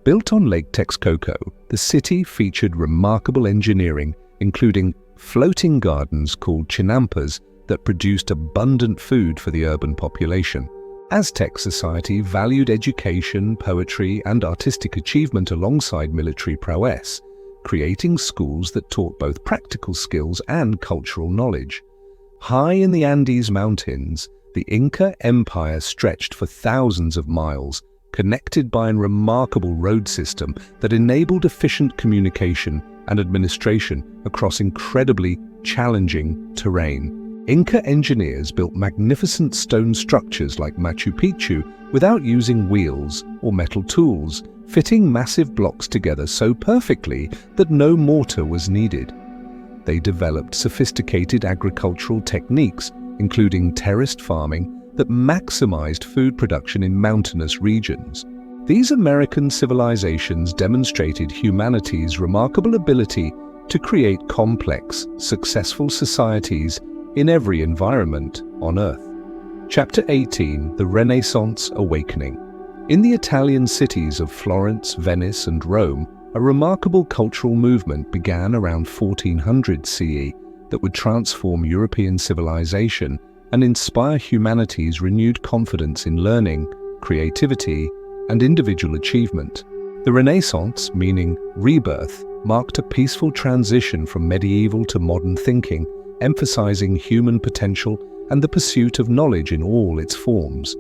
Built on Lake Texcoco, the city featured remarkable engineering, including floating gardens called chinampas that produced abundant food for the urban population. Aztec society valued education, poetry, and artistic achievement alongside military prowess, creating schools that taught both practical skills and cultural knowledge. High in the Andes Mountains, the Inca Empire stretched for thousands of miles, connected by a remarkable road system that enabled efficient communication and administration across incredibly challenging terrain. Inca engineers built magnificent stone structures like Machu Picchu without using wheels or metal tools, fitting massive blocks together so perfectly that no mortar was needed. They developed sophisticated agricultural techniques, including terraced farming, that maximized food production in mountainous regions. These American civilizations demonstrated humanity's remarkable ability to create complex, successful societies in every environment on Earth. Chapter 18: The Renaissance Awakening. In the Italian cities of Florence, Venice, and Rome, a remarkable cultural movement began around 1400 CE that would transform European civilization and inspire humanity's renewed confidence in learning, creativity, and individual achievement. The Renaissance, meaning rebirth, marked a peaceful transition from medieval to modern thinking, emphasizing human potential and the pursuit of knowledge in all its forms.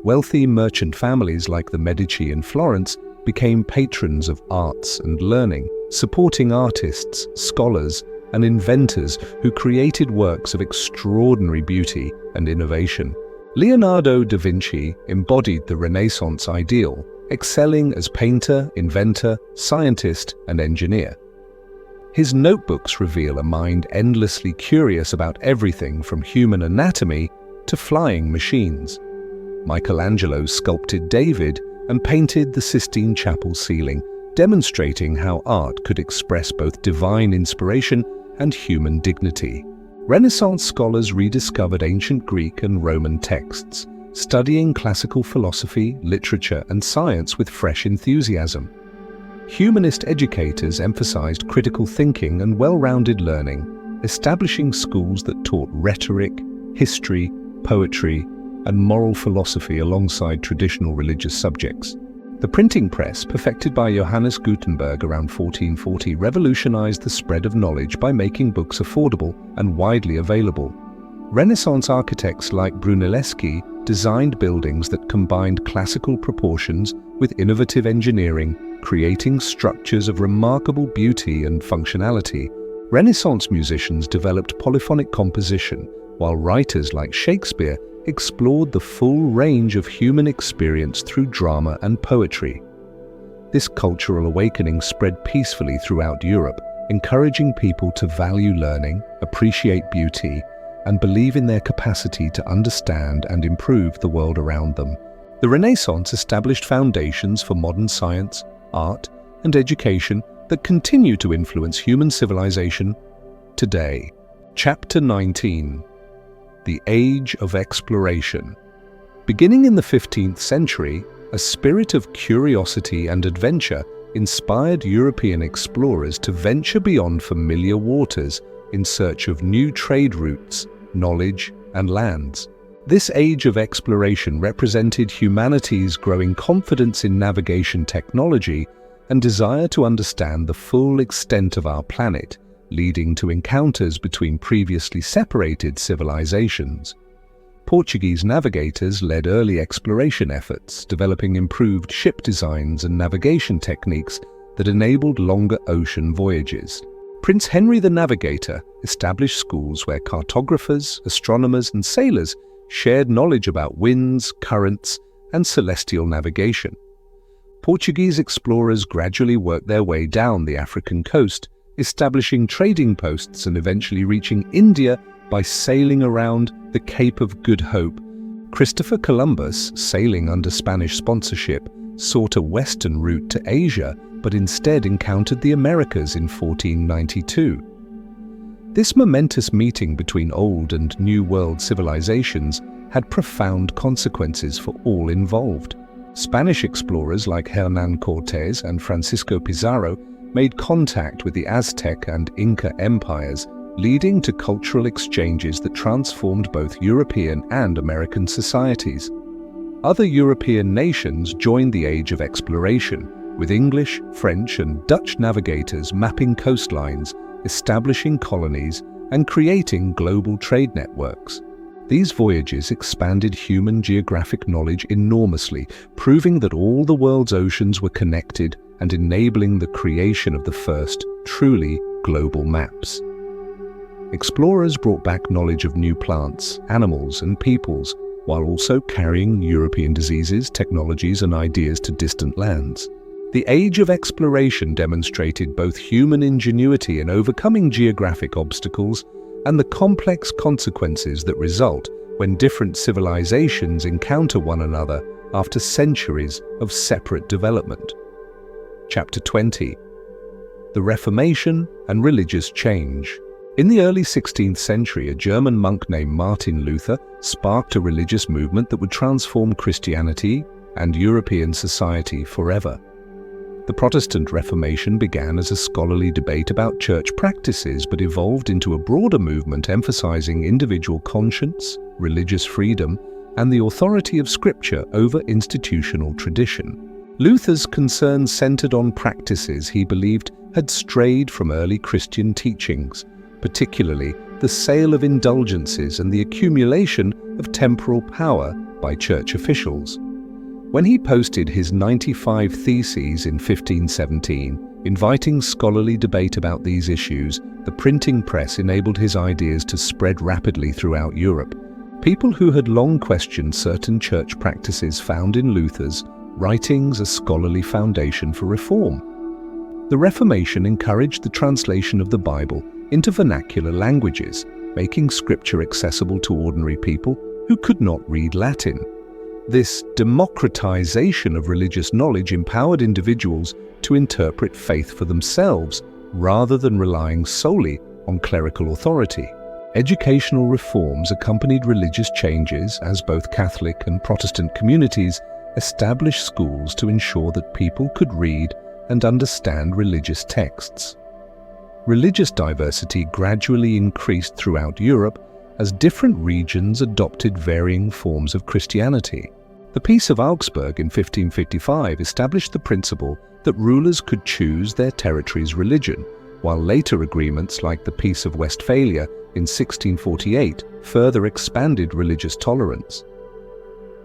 Wealthy merchant families like the Medici in Florence became patrons of arts and learning, supporting artists, scholars, and inventors who created works of extraordinary beauty and innovation. Leonardo da Vinci embodied the Renaissance ideal, excelling as painter, inventor, scientist, and engineer. His notebooks reveal a mind endlessly curious about everything from human anatomy to flying machines. Michelangelo sculpted David and painted the Sistine Chapel ceiling, demonstrating how art could express both divine inspiration and human dignity. Renaissance scholars rediscovered ancient Greek and Roman texts, studying classical philosophy, literature, and science with fresh enthusiasm. Humanist educators emphasized critical thinking and well-rounded learning, establishing schools that taught rhetoric, history, poetry, and moral philosophy alongside traditional religious subjects. The printing press, perfected by Johannes Gutenberg around 1440, revolutionized the spread of knowledge by making books affordable and widely available. Renaissance architects like Brunelleschi designed buildings that combined classical proportions with innovative engineering, creating structures of remarkable beauty and functionality. Renaissance musicians developed polyphonic composition, while writers like Shakespeare explored the full range of human experience through drama and poetry. This cultural awakening spread peacefully throughout Europe, encouraging people to value learning, appreciate beauty, and believe in their capacity to understand and improve the world around them. The Renaissance established foundations for modern science, art, and education that continue to influence human civilization today. Chapter 19: The Age of Exploration. Beginning in the 15th century, a spirit of curiosity and adventure inspired European explorers to venture beyond familiar waters in search of new trade routes, knowledge, and lands. This age of exploration represented humanity's growing confidence in navigation technology and desire to understand the full extent of our planet, leading to encounters between previously separated civilizations. Portuguese navigators led early exploration efforts, developing improved ship designs and navigation techniques that enabled longer ocean voyages. Prince Henry the Navigator established schools where cartographers, astronomers, and sailors shared knowledge about winds, currents, and celestial navigation. Portuguese explorers gradually worked their way down the African coast, establishing trading posts and eventually reaching India by sailing around the Cape of Good Hope. Christopher Columbus, sailing under Spanish sponsorship, sought a western route to Asia, but instead encountered the Americas in 1492. This momentous meeting between Old and New World civilizations had profound consequences for all involved. Spanish explorers like Hernán Cortés and Francisco Pizarro made contact with the Aztec and Inca empires, leading to cultural exchanges that transformed both European and American societies. Other European nations joined the age of exploration, with English, French, and Dutch navigators mapping coastlines, establishing colonies, and creating global trade networks. These voyages expanded human geographic knowledge enormously, proving that all the world's oceans were connected and enabling the creation of the first truly global maps. Explorers brought back knowledge of new plants, animals, and peoples, while also carrying European diseases, technologies, and ideas to distant lands. The age of exploration demonstrated both human ingenuity in overcoming geographic obstacles and the complex consequences that result when different civilizations encounter one another after centuries of separate development. Chapter 20. The Reformation and Religious Change. In the early 16th century, a German monk named Martin Luther sparked a religious movement that would transform Christianity and European society forever. The Protestant Reformation began as a scholarly debate about church practices, but evolved into a broader movement emphasizing individual conscience, religious freedom, and the authority of Scripture over institutional tradition. Luther's concerns centered on practices he believed had strayed from early Christian teachings, particularly the sale of indulgences and the accumulation of temporal power by church officials. When he posted his 95 Theses in 1517, inviting scholarly debate about these issues, the printing press enabled his ideas to spread rapidly throughout Europe. People who had long questioned certain church practices found in Luther's writings a scholarly foundation for reform. The Reformation encouraged the translation of the Bible into vernacular languages, making Scripture accessible to ordinary people who could not read Latin. This democratization of religious knowledge empowered individuals to interpret faith for themselves, rather than relying solely on clerical authority. Educational reforms accompanied religious changes as both Catholic and Protestant communities established schools to ensure that people could read and understand religious texts. Religious diversity gradually increased throughout Europe as different regions adopted varying forms of Christianity. The Peace of Augsburg in 1555 established the principle that rulers could choose their territory's religion, while later agreements like the Peace of Westphalia in 1648 further expanded religious tolerance.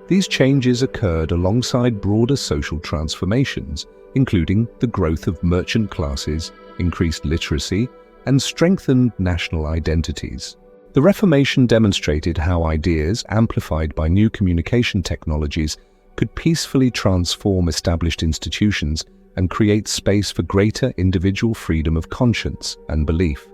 These changes occurred alongside broader social transformations, including the growth of merchant classes, increased literacy, and strengthened national identities. The Reformation demonstrated how ideas, amplified by new communication technologies, could peacefully transform established institutions and create space for greater individual freedom of conscience and belief.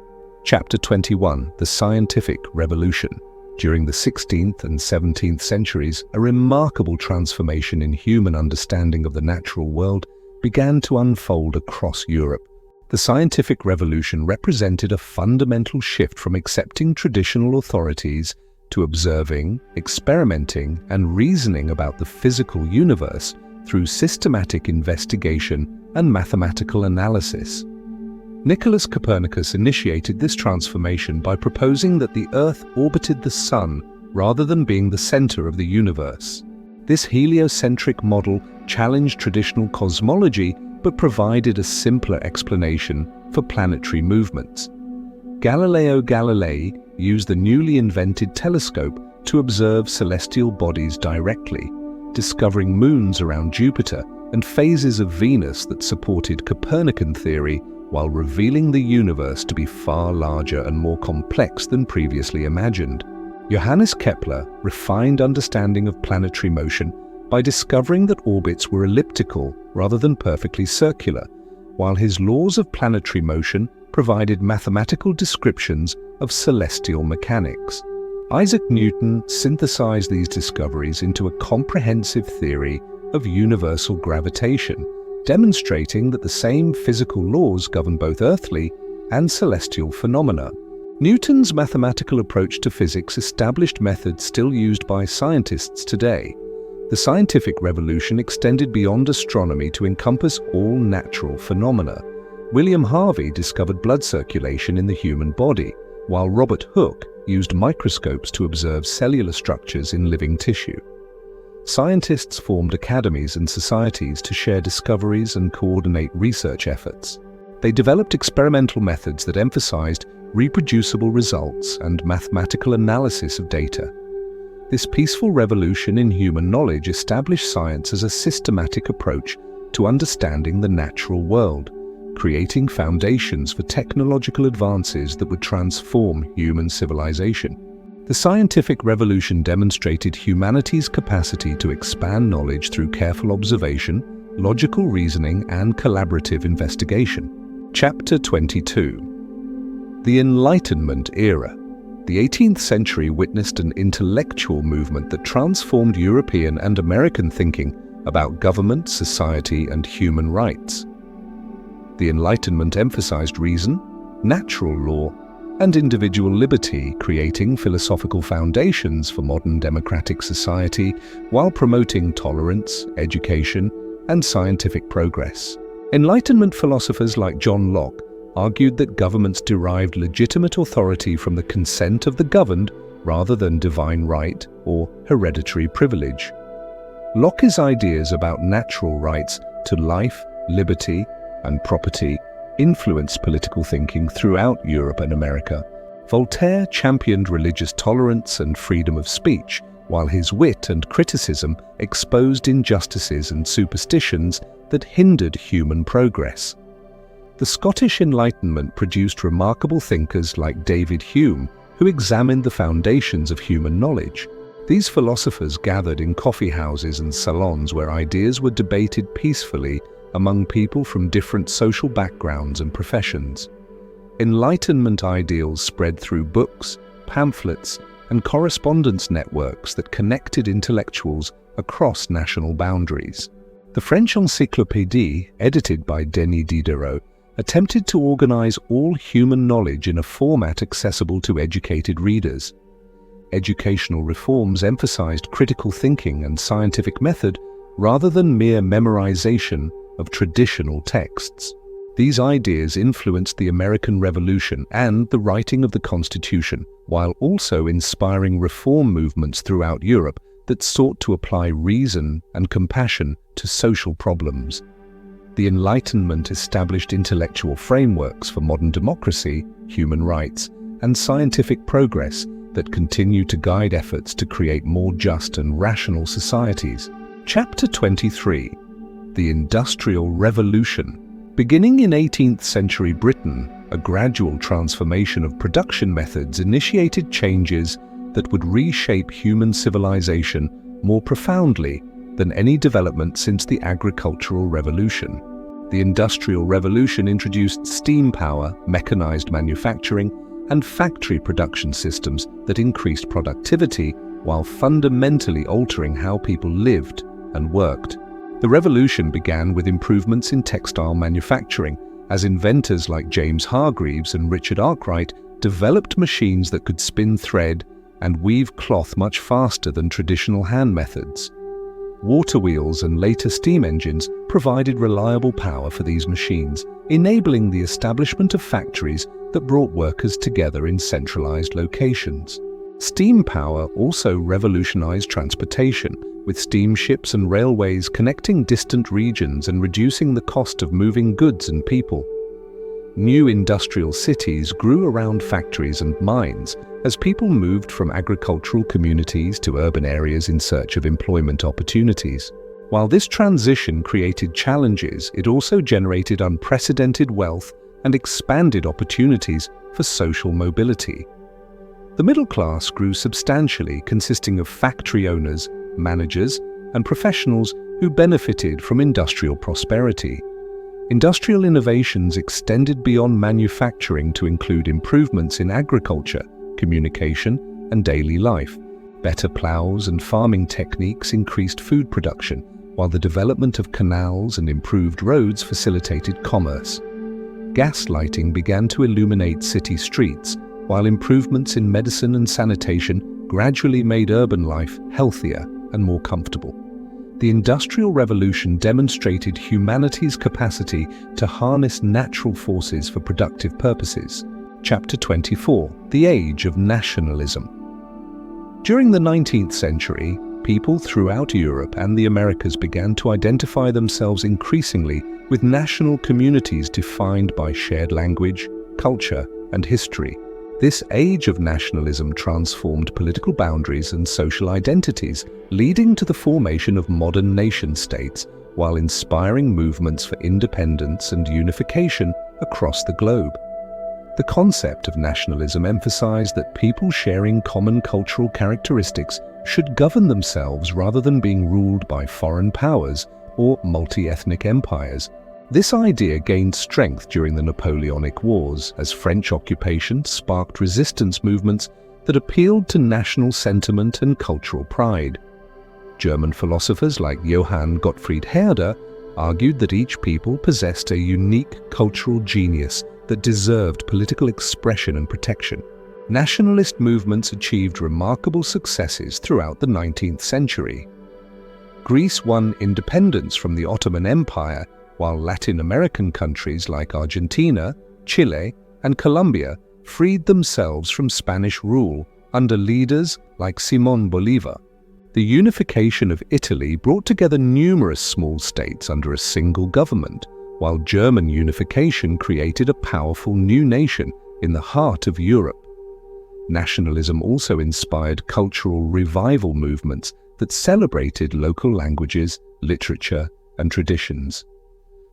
Chapter 21. The Scientific Revolution. During the 16th and 17th centuries, a remarkable transformation in human understanding of the natural world began to unfold across Europe. The scientific revolution represented a fundamental shift from accepting traditional authorities to observing, experimenting, and reasoning about the physical universe through systematic investigation and mathematical analysis. Nicholas Copernicus initiated this transformation by proposing that the Earth orbited the Sun rather than being the center of the universe. This heliocentric model challenged traditional cosmology but provided a simpler explanation for planetary movements. Galileo Galilei used the newly invented telescope to observe celestial bodies directly, discovering moons around Jupiter and phases of Venus that supported Copernican theory while revealing the universe to be far larger and more complex than previously imagined. Johannes Kepler refined understanding of planetary motion by discovering that orbits were elliptical rather than perfectly circular, while his laws of planetary motion provided mathematical descriptions of celestial mechanics. Isaac Newton synthesized these discoveries into a comprehensive theory of universal gravitation, demonstrating that the same physical laws govern both earthly and celestial phenomena. Newton's mathematical approach to physics established methods still used by scientists today. The scientific revolution extended beyond astronomy to encompass all natural phenomena. William Harvey discovered blood circulation in the human body, while Robert Hooke used microscopes to observe cellular structures in living tissue. Scientists formed academies and societies to share discoveries and coordinate research efforts. They developed experimental methods that emphasized reproducible results and mathematical analysis of data. This peaceful revolution in human knowledge established science as a systematic approach to understanding the natural world, creating foundations for technological advances that would transform human civilization. The scientific revolution demonstrated humanity's capacity to expand knowledge through careful observation, logical reasoning, and collaborative investigation. Chapter 22. The Enlightenment Era. The 18th century witnessed an intellectual movement that transformed European and American thinking about government, society, and human rights. The Enlightenment emphasized reason, natural law, and individual liberty, creating philosophical foundations for modern democratic society while promoting tolerance, education, and scientific progress. Enlightenment philosophers like John Locke argued that governments derived legitimate authority from the consent of the governed rather than divine right or hereditary privilege. Locke's ideas about natural rights to life, liberty, and property influenced political thinking throughout Europe and America. Voltaire championed religious tolerance and freedom of speech, while his wit and criticism exposed injustices and superstitions that hindered human progress. The Scottish Enlightenment produced remarkable thinkers like David Hume, who examined the foundations of human knowledge. These philosophers gathered in coffee houses and salons where ideas were debated peacefully among people from different social backgrounds and professions. Enlightenment ideals spread through books, pamphlets, and correspondence networks that connected intellectuals across national boundaries. The French Encyclopédie, edited by Denis Diderot, attempted to organize all human knowledge in a format accessible to educated readers. Educational reforms emphasized critical thinking and scientific method rather than mere memorization of traditional texts. These ideas influenced the American Revolution and the writing of the Constitution, while also inspiring reform movements throughout Europe that sought to apply reason and compassion to social problems. The Enlightenment established intellectual frameworks for modern democracy, human rights, and scientific progress that continue to guide efforts to create more just and rational societies. Chapter 23. The Industrial Revolution. Beginning in 18th century Britain, a gradual transformation of production methods initiated changes that would reshape human civilization more profoundly than any development since the agricultural revolution. The Industrial Revolution introduced steam power, mechanized manufacturing, and factory production systems that increased productivity while fundamentally altering how people lived and worked. The revolution began with improvements in textile manufacturing, as inventors like James Hargreaves and Richard Arkwright developed machines that could spin thread and weave cloth much faster than traditional hand methods. Water wheels and later steam engines provided reliable power for these machines, enabling the establishment of factories that brought workers together in centralized locations. Steam power also revolutionized transportation, with steamships and railways connecting distant regions and reducing the cost of moving goods and people. New industrial cities grew around factories and mines as people moved from agricultural communities to urban areas in search of employment opportunities. While this transition created challenges, it also generated unprecedented wealth and expanded opportunities for social mobility. The middle class grew substantially, consisting of factory owners, managers, and professionals who benefited from industrial prosperity. Industrial innovations extended beyond manufacturing to include improvements in agriculture, communication, and daily life. Better plows and farming techniques increased food production, while the development of canals and improved roads facilitated commerce. Gas lighting began to illuminate city streets, while improvements in medicine and sanitation gradually made urban life healthier and more comfortable. The Industrial Revolution demonstrated humanity's capacity to harness natural forces for productive purposes. Chapter 24: The Age of Nationalism. During the 19th century, people throughout Europe and the Americas began to identify themselves increasingly with national communities defined by shared language, culture, and history. This age of nationalism transformed political boundaries and social identities, leading to the formation of modern nation-states, while inspiring movements for independence and unification across the globe. The concept of nationalism emphasized that people sharing common cultural characteristics should govern themselves rather than being ruled by foreign powers or multi-ethnic empires. This idea gained strength during the Napoleonic Wars, as French occupation sparked resistance movements that appealed to national sentiment and cultural pride. German philosophers like Johann Gottfried Herder argued that each people possessed a unique cultural genius that deserved political expression and protection. Nationalist movements achieved remarkable successes throughout the 19th century. Greece won independence from the Ottoman Empire, while Latin American countries like Argentina, Chile, and Colombia freed themselves from Spanish rule under leaders like Simón Bolívar. The unification of Italy brought together numerous small states under a single government, while German unification created a powerful new nation in the heart of Europe. Nationalism also inspired cultural revival movements that celebrated local languages, literature, and traditions.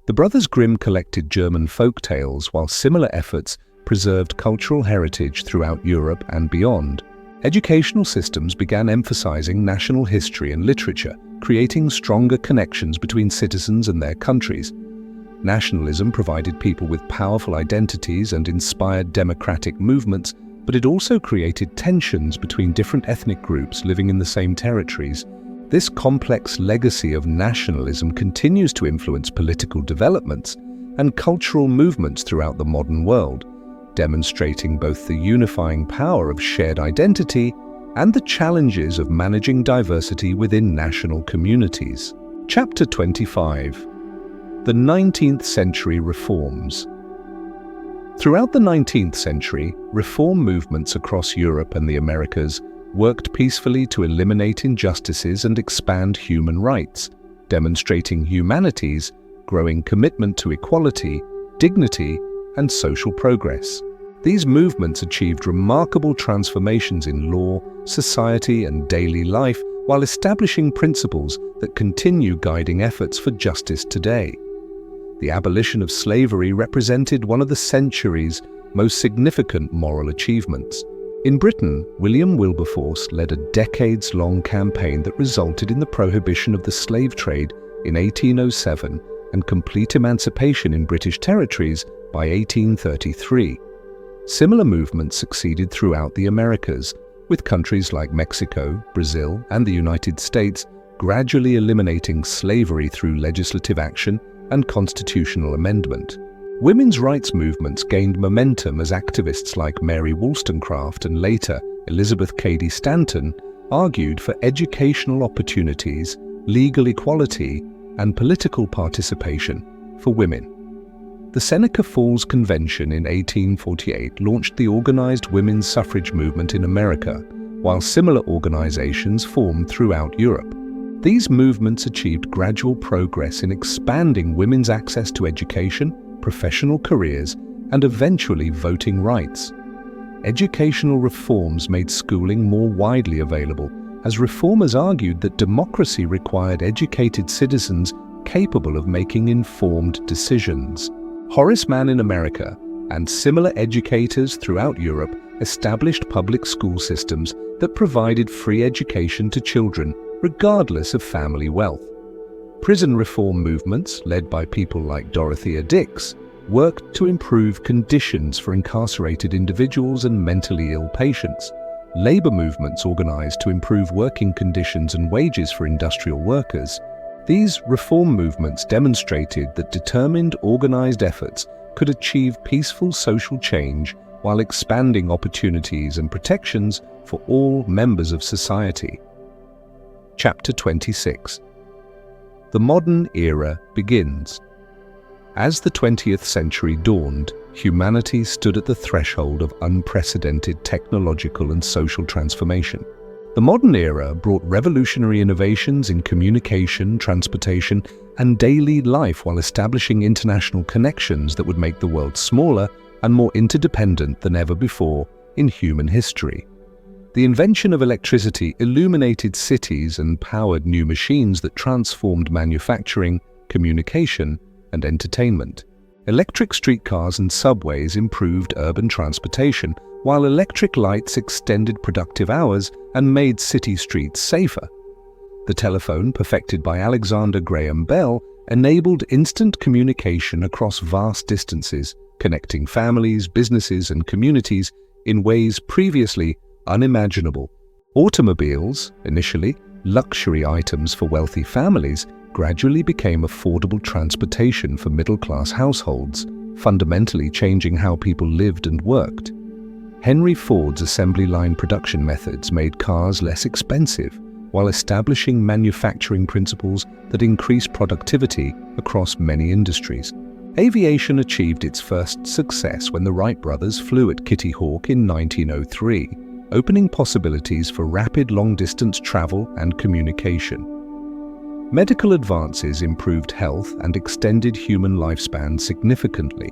The Brothers Grimm collected German folk tales, while similar efforts preserved cultural heritage throughout Europe and beyond. Educational systems began emphasizing national history and literature, creating stronger connections between citizens and their countries. Nationalism provided people with powerful identities and inspired democratic movements, but it also created tensions between different ethnic groups living in the same territories. This complex legacy of nationalism continues to influence political developments and cultural movements throughout the modern world, demonstrating both the unifying power of shared identity and the challenges of managing diversity within national communities. Chapter 25: The 19th Century Reforms. Throughout the 19th century, reform movements across Europe and the Americas worked peacefully to eliminate injustices and expand human rights, demonstrating humanity's growing commitment to equality, dignity, and social progress. These movements achieved remarkable transformations in law, society, and daily life, while establishing principles that continue guiding efforts for justice today. The abolition of slavery represented one of the century's most significant moral achievements. In Britain, William Wilberforce led a decades-long campaign that resulted in the prohibition of the slave trade in 1807 and complete emancipation in British territories by 1833. Similar movements succeeded throughout the Americas, with countries like Mexico, Brazil, and the United States gradually eliminating slavery through legislative action and constitutional amendment. Women's rights movements gained momentum as activists like Mary Wollstonecraft and later Elizabeth Cady Stanton argued for educational opportunities, legal equality, and political participation for women. The Seneca Falls Convention in 1848 launched the organized women's suffrage movement in America, while similar organizations formed throughout Europe. These movements achieved gradual progress in expanding women's access to education, professional careers, and eventually voting rights. Educational reforms made schooling more widely available, as reformers argued that democracy required educated citizens capable of making informed decisions. Horace Mann in America and similar educators throughout Europe established public school systems that provided free education to children regardless of family wealth. Prison reform movements, led by people like Dorothea Dix, worked to improve conditions for incarcerated individuals and mentally ill patients. Labor movements organized to improve working conditions and wages for industrial workers. These reform movements demonstrated that determined, organized efforts could achieve peaceful social change while expanding opportunities and protections for all members of society. Chapter 26. The modern era begins. As the 20th century dawned, humanity stood at the threshold of unprecedented technological and social transformation. The modern era brought revolutionary innovations in communication, transportation, and daily life while establishing international connections that would make the world smaller and more interdependent than ever before in human history. The invention of electricity illuminated cities and powered new machines that transformed manufacturing, communication, and entertainment. Electric streetcars and subways improved urban transportation, while electric lights extended productive hours and made city streets safer. The telephone, perfected by Alexander Graham Bell, enabled instant communication across vast distances, connecting families, businesses, and communities in ways previously unimaginable. Automobiles, initially luxury items for wealthy families, gradually became affordable transportation for middle-class households, fundamentally changing how people lived and worked. Henry Ford's assembly line production methods made cars less expensive, while establishing manufacturing principles that increased productivity across many industries. Aviation achieved its first success when the Wright brothers flew at Kitty Hawk in 1903, opening possibilities for rapid long-distance travel and communication. Medical advances improved health and extended human lifespan significantly.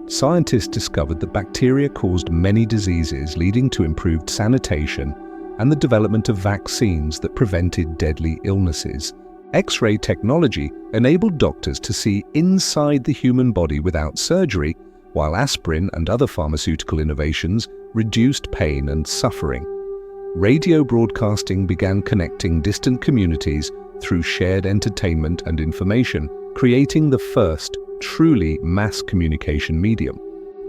Scientists discovered that bacteria caused many diseases, leading to improved sanitation and the development of vaccines that prevented deadly illnesses. X-ray technology enabled doctors to see inside the human body without surgery, while aspirin and other pharmaceutical innovations reduced pain and suffering. Radio broadcasting began connecting distant communities through shared entertainment and information, creating the first truly mass communication medium.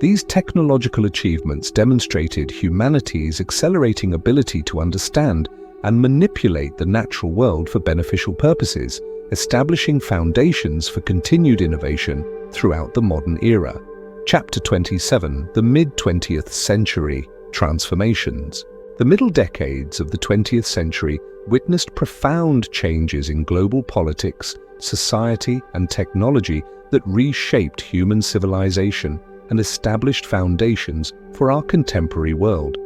These technological achievements demonstrated humanity's accelerating ability to understand and manipulate the natural world for beneficial purposes, establishing foundations for continued innovation throughout the modern era. Chapter 27. The Mid-20th Century Transformations. The middle decades of the 20th century witnessed profound changes in global politics, society, and technology that reshaped human civilization and established foundations for our contemporary world.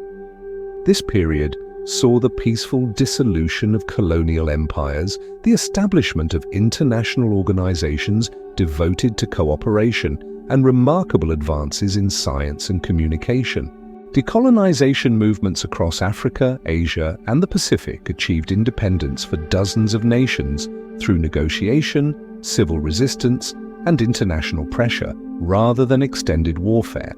This period saw the peaceful dissolution of colonial empires, the establishment of international organizations devoted to cooperation, and remarkable advances in science and communication. Decolonization movements across Africa, Asia, and the Pacific achieved independence for dozens of nations through negotiation, civil resistance, and international pressure, rather than extended warfare.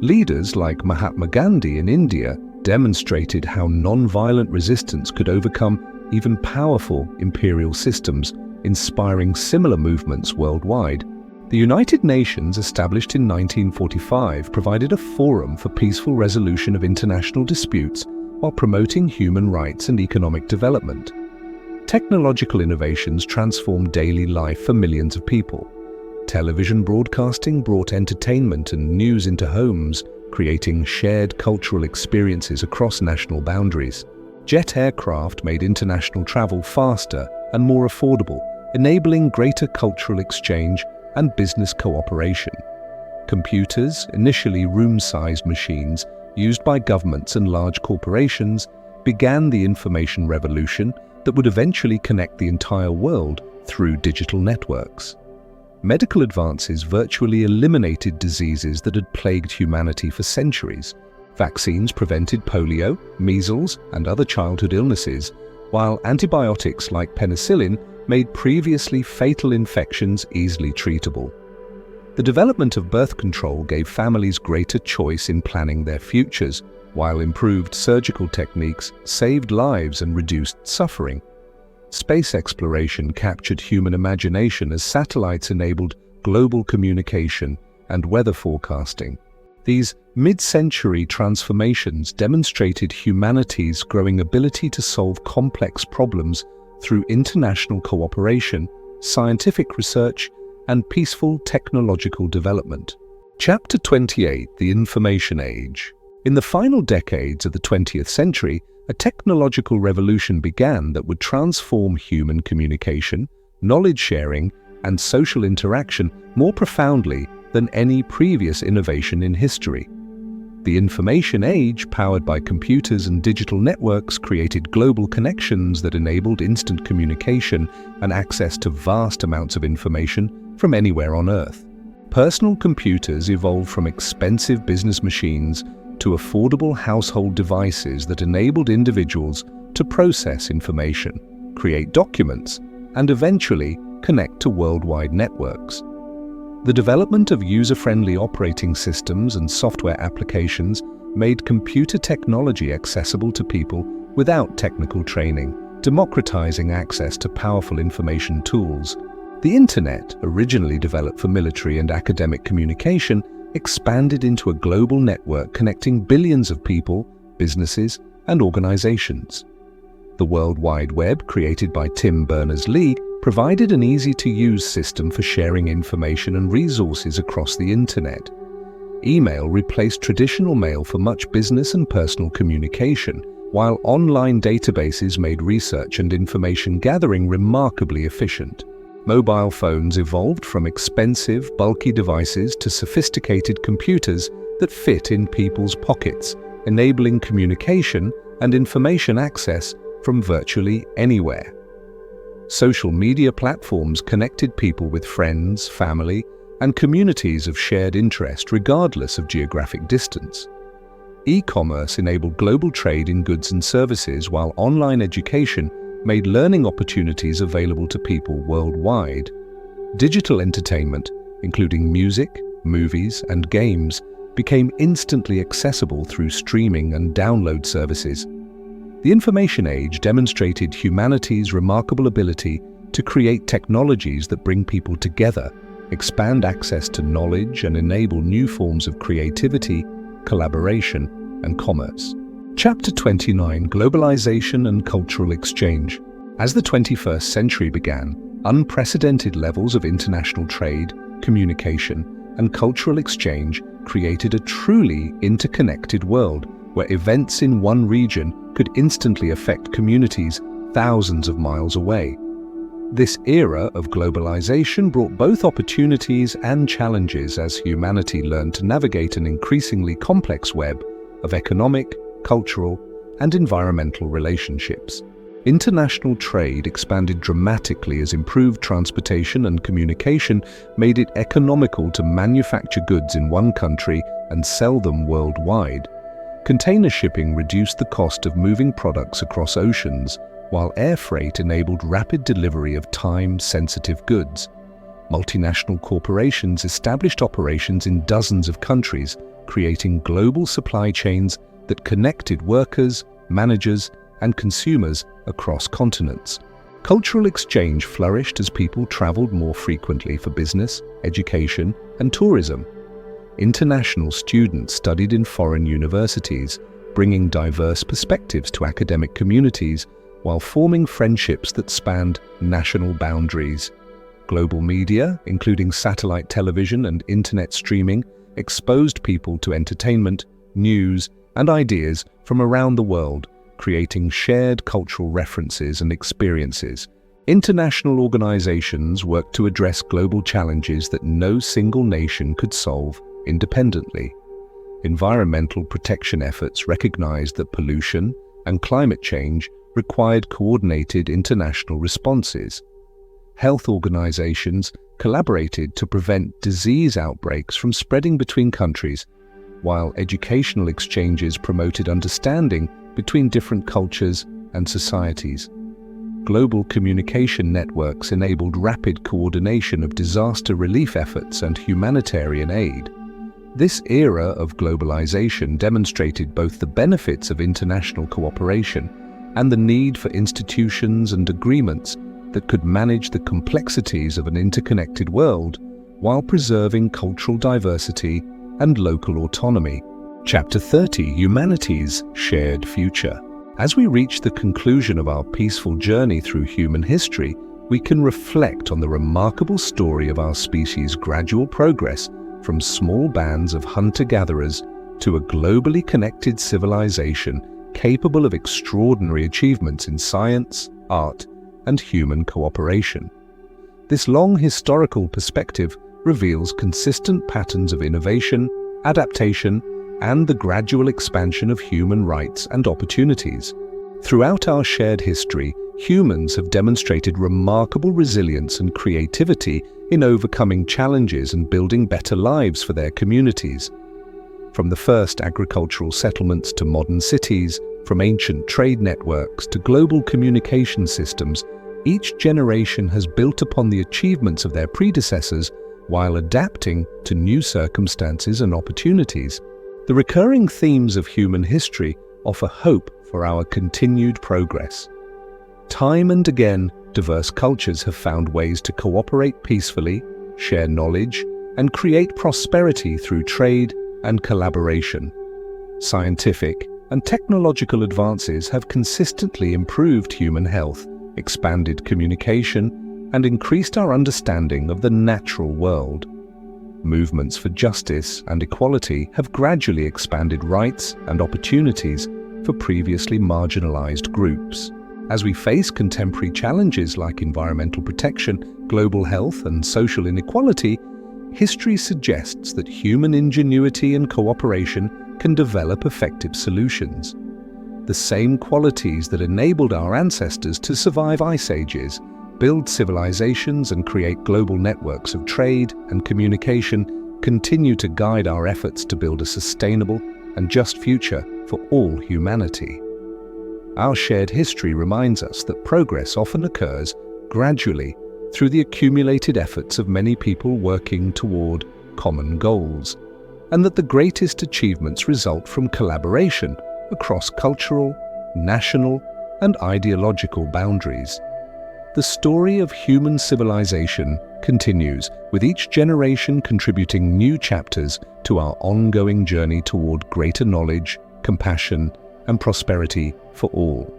Leaders like Mahatma Gandhi in India demonstrated how non-violent resistance could overcome even powerful imperial systems, inspiring similar movements worldwide. The United Nations, established in 1945, provided a forum for peaceful resolution of international disputes while promoting human rights and economic development. Technological innovations transformed daily life for millions of people. Television broadcasting brought entertainment and news into homes, creating shared cultural experiences across national boundaries. Jet aircraft made international travel faster and more affordable, enabling greater cultural exchange and business cooperation. Computers, initially room-sized machines used by governments and large corporations, began the information revolution that would eventually connect the entire world through digital networks. Medical advances virtually eliminated diseases that had plagued humanity for centuries. Vaccines prevented polio, measles, and other childhood illnesses, while antibiotics like penicillin made previously fatal infections easily treatable. The development of birth control gave families greater choice in planning their futures, while improved surgical techniques saved lives and reduced suffering. Space exploration captured human imagination as satellites enabled global communication and weather forecasting. These mid-century transformations demonstrated humanity's growing ability to solve complex problems through international cooperation, scientific research, and peaceful technological development. Chapter 28: The Information Age. In the final decades of the 20th century, a technological revolution began that would transform human communication, knowledge sharing, and social interaction more profoundly than any previous innovation in history. The information age, powered by computers and digital networks, created global connections that enabled instant communication and access to vast amounts of information from anywhere on Earth. Personal computers evolved from expensive business machines to affordable household devices that enabled individuals to process information, create documents, and eventually connect to worldwide networks. The development of user-friendly operating systems and software applications made computer technology accessible to people without technical training, democratizing access to powerful information tools. The Internet, originally developed for military and academic communication, expanded into a global network connecting billions of people, businesses, and organizations. The World Wide Web, created by Tim Berners-Lee, provided an easy-to-use system for sharing information and resources across the Internet. Email replaced traditional mail for much business and personal communication, while online databases made research and information gathering remarkably efficient. Mobile phones evolved from expensive, bulky devices to sophisticated computers that fit in people's pockets, enabling communication and information access from virtually anywhere. Social media platforms connected people with friends, family, and communities of shared interest regardless of geographic distance. E-commerce enabled global trade in goods and services, while online education made learning opportunities available to people worldwide. Digital entertainment, including music, movies, and games, became instantly accessible through streaming and download services. The information age demonstrated humanity's remarkable ability to create technologies that bring people together, expand access to knowledge, and enable new forms of creativity, collaboration, and commerce. Chapter 29: Globalization and Cultural Exchange. As the 21st century began, unprecedented levels of international trade, communication, and cultural exchange created a truly interconnected world where events in one region could instantly affect communities thousands of miles away. This era of globalization brought both opportunities and challenges as humanity learned to navigate an increasingly complex web of economic, cultural, and environmental relationships. International trade expanded dramatically as improved transportation and communication made it economical to manufacture goods in one country and sell them worldwide. Container shipping reduced the cost of moving products across oceans, while air freight enabled rapid delivery of time-sensitive goods. Multinational corporations established operations in dozens of countries, creating global supply chains that connected workers, managers, and consumers across continents. Cultural exchange flourished as people traveled more frequently for business, education, and tourism. International students studied in foreign universities, bringing diverse perspectives to academic communities while forming friendships that spanned national boundaries. Global media, including satellite television and internet streaming, exposed people to entertainment, news, and ideas from around the world, creating shared cultural references and experiences. International organizations worked to address global challenges that no single nation could solve independently. Environmental protection efforts recognized that pollution and climate change required coordinated international responses. Health organizations collaborated to prevent disease outbreaks from spreading between countries, while educational exchanges promoted understanding between different cultures and societies. global communication networks enabled rapid coordination of disaster relief efforts and humanitarian aid. This era of globalization demonstrated both the benefits of international cooperation and the need for institutions and agreements that could manage the complexities of an interconnected world while preserving cultural diversity and local autonomy. Chapter 30: Humanity's Shared Future. As we reach the conclusion of our peaceful journey through human history, we can reflect on the remarkable story of our species' gradual progress from small bands of hunter-gatherers to a globally connected civilization capable of extraordinary achievements in science, art, and human cooperation. This long historical perspective reveals consistent patterns of innovation, adaptation, and the gradual expansion of human rights and opportunities. Throughout our shared history, humans have demonstrated remarkable resilience and creativity in overcoming challenges and building better lives for their communities. From the first agricultural settlements to modern cities, from ancient trade networks to global communication systems, each generation has built upon the achievements of their predecessors while adapting to new circumstances and opportunities. The recurring themes of human history offer hope for our continued progress. Time and again, diverse cultures have found ways to cooperate peacefully, share knowledge, and create prosperity through trade and collaboration. Scientific and technological advances have consistently improved human health, expanded communication, and increased our understanding of the natural world. Movements for justice and equality have gradually expanded rights and opportunities for previously marginalized groups. As we face contemporary challenges like environmental protection, global health, and social inequality, history suggests that human ingenuity and cooperation can develop effective solutions. The same qualities that enabled our ancestors to survive ice ages, build civilizations, and create global networks of trade and communication continue to guide our efforts to build a sustainable and just future for all humanity. Our shared history reminds us that progress often occurs gradually through the accumulated efforts of many people working toward common goals, and that the greatest achievements result from collaboration across cultural, national, and ideological boundaries. The story of human civilization continues, with each generation contributing new chapters to our ongoing journey toward greater knowledge, compassion, and prosperity for all.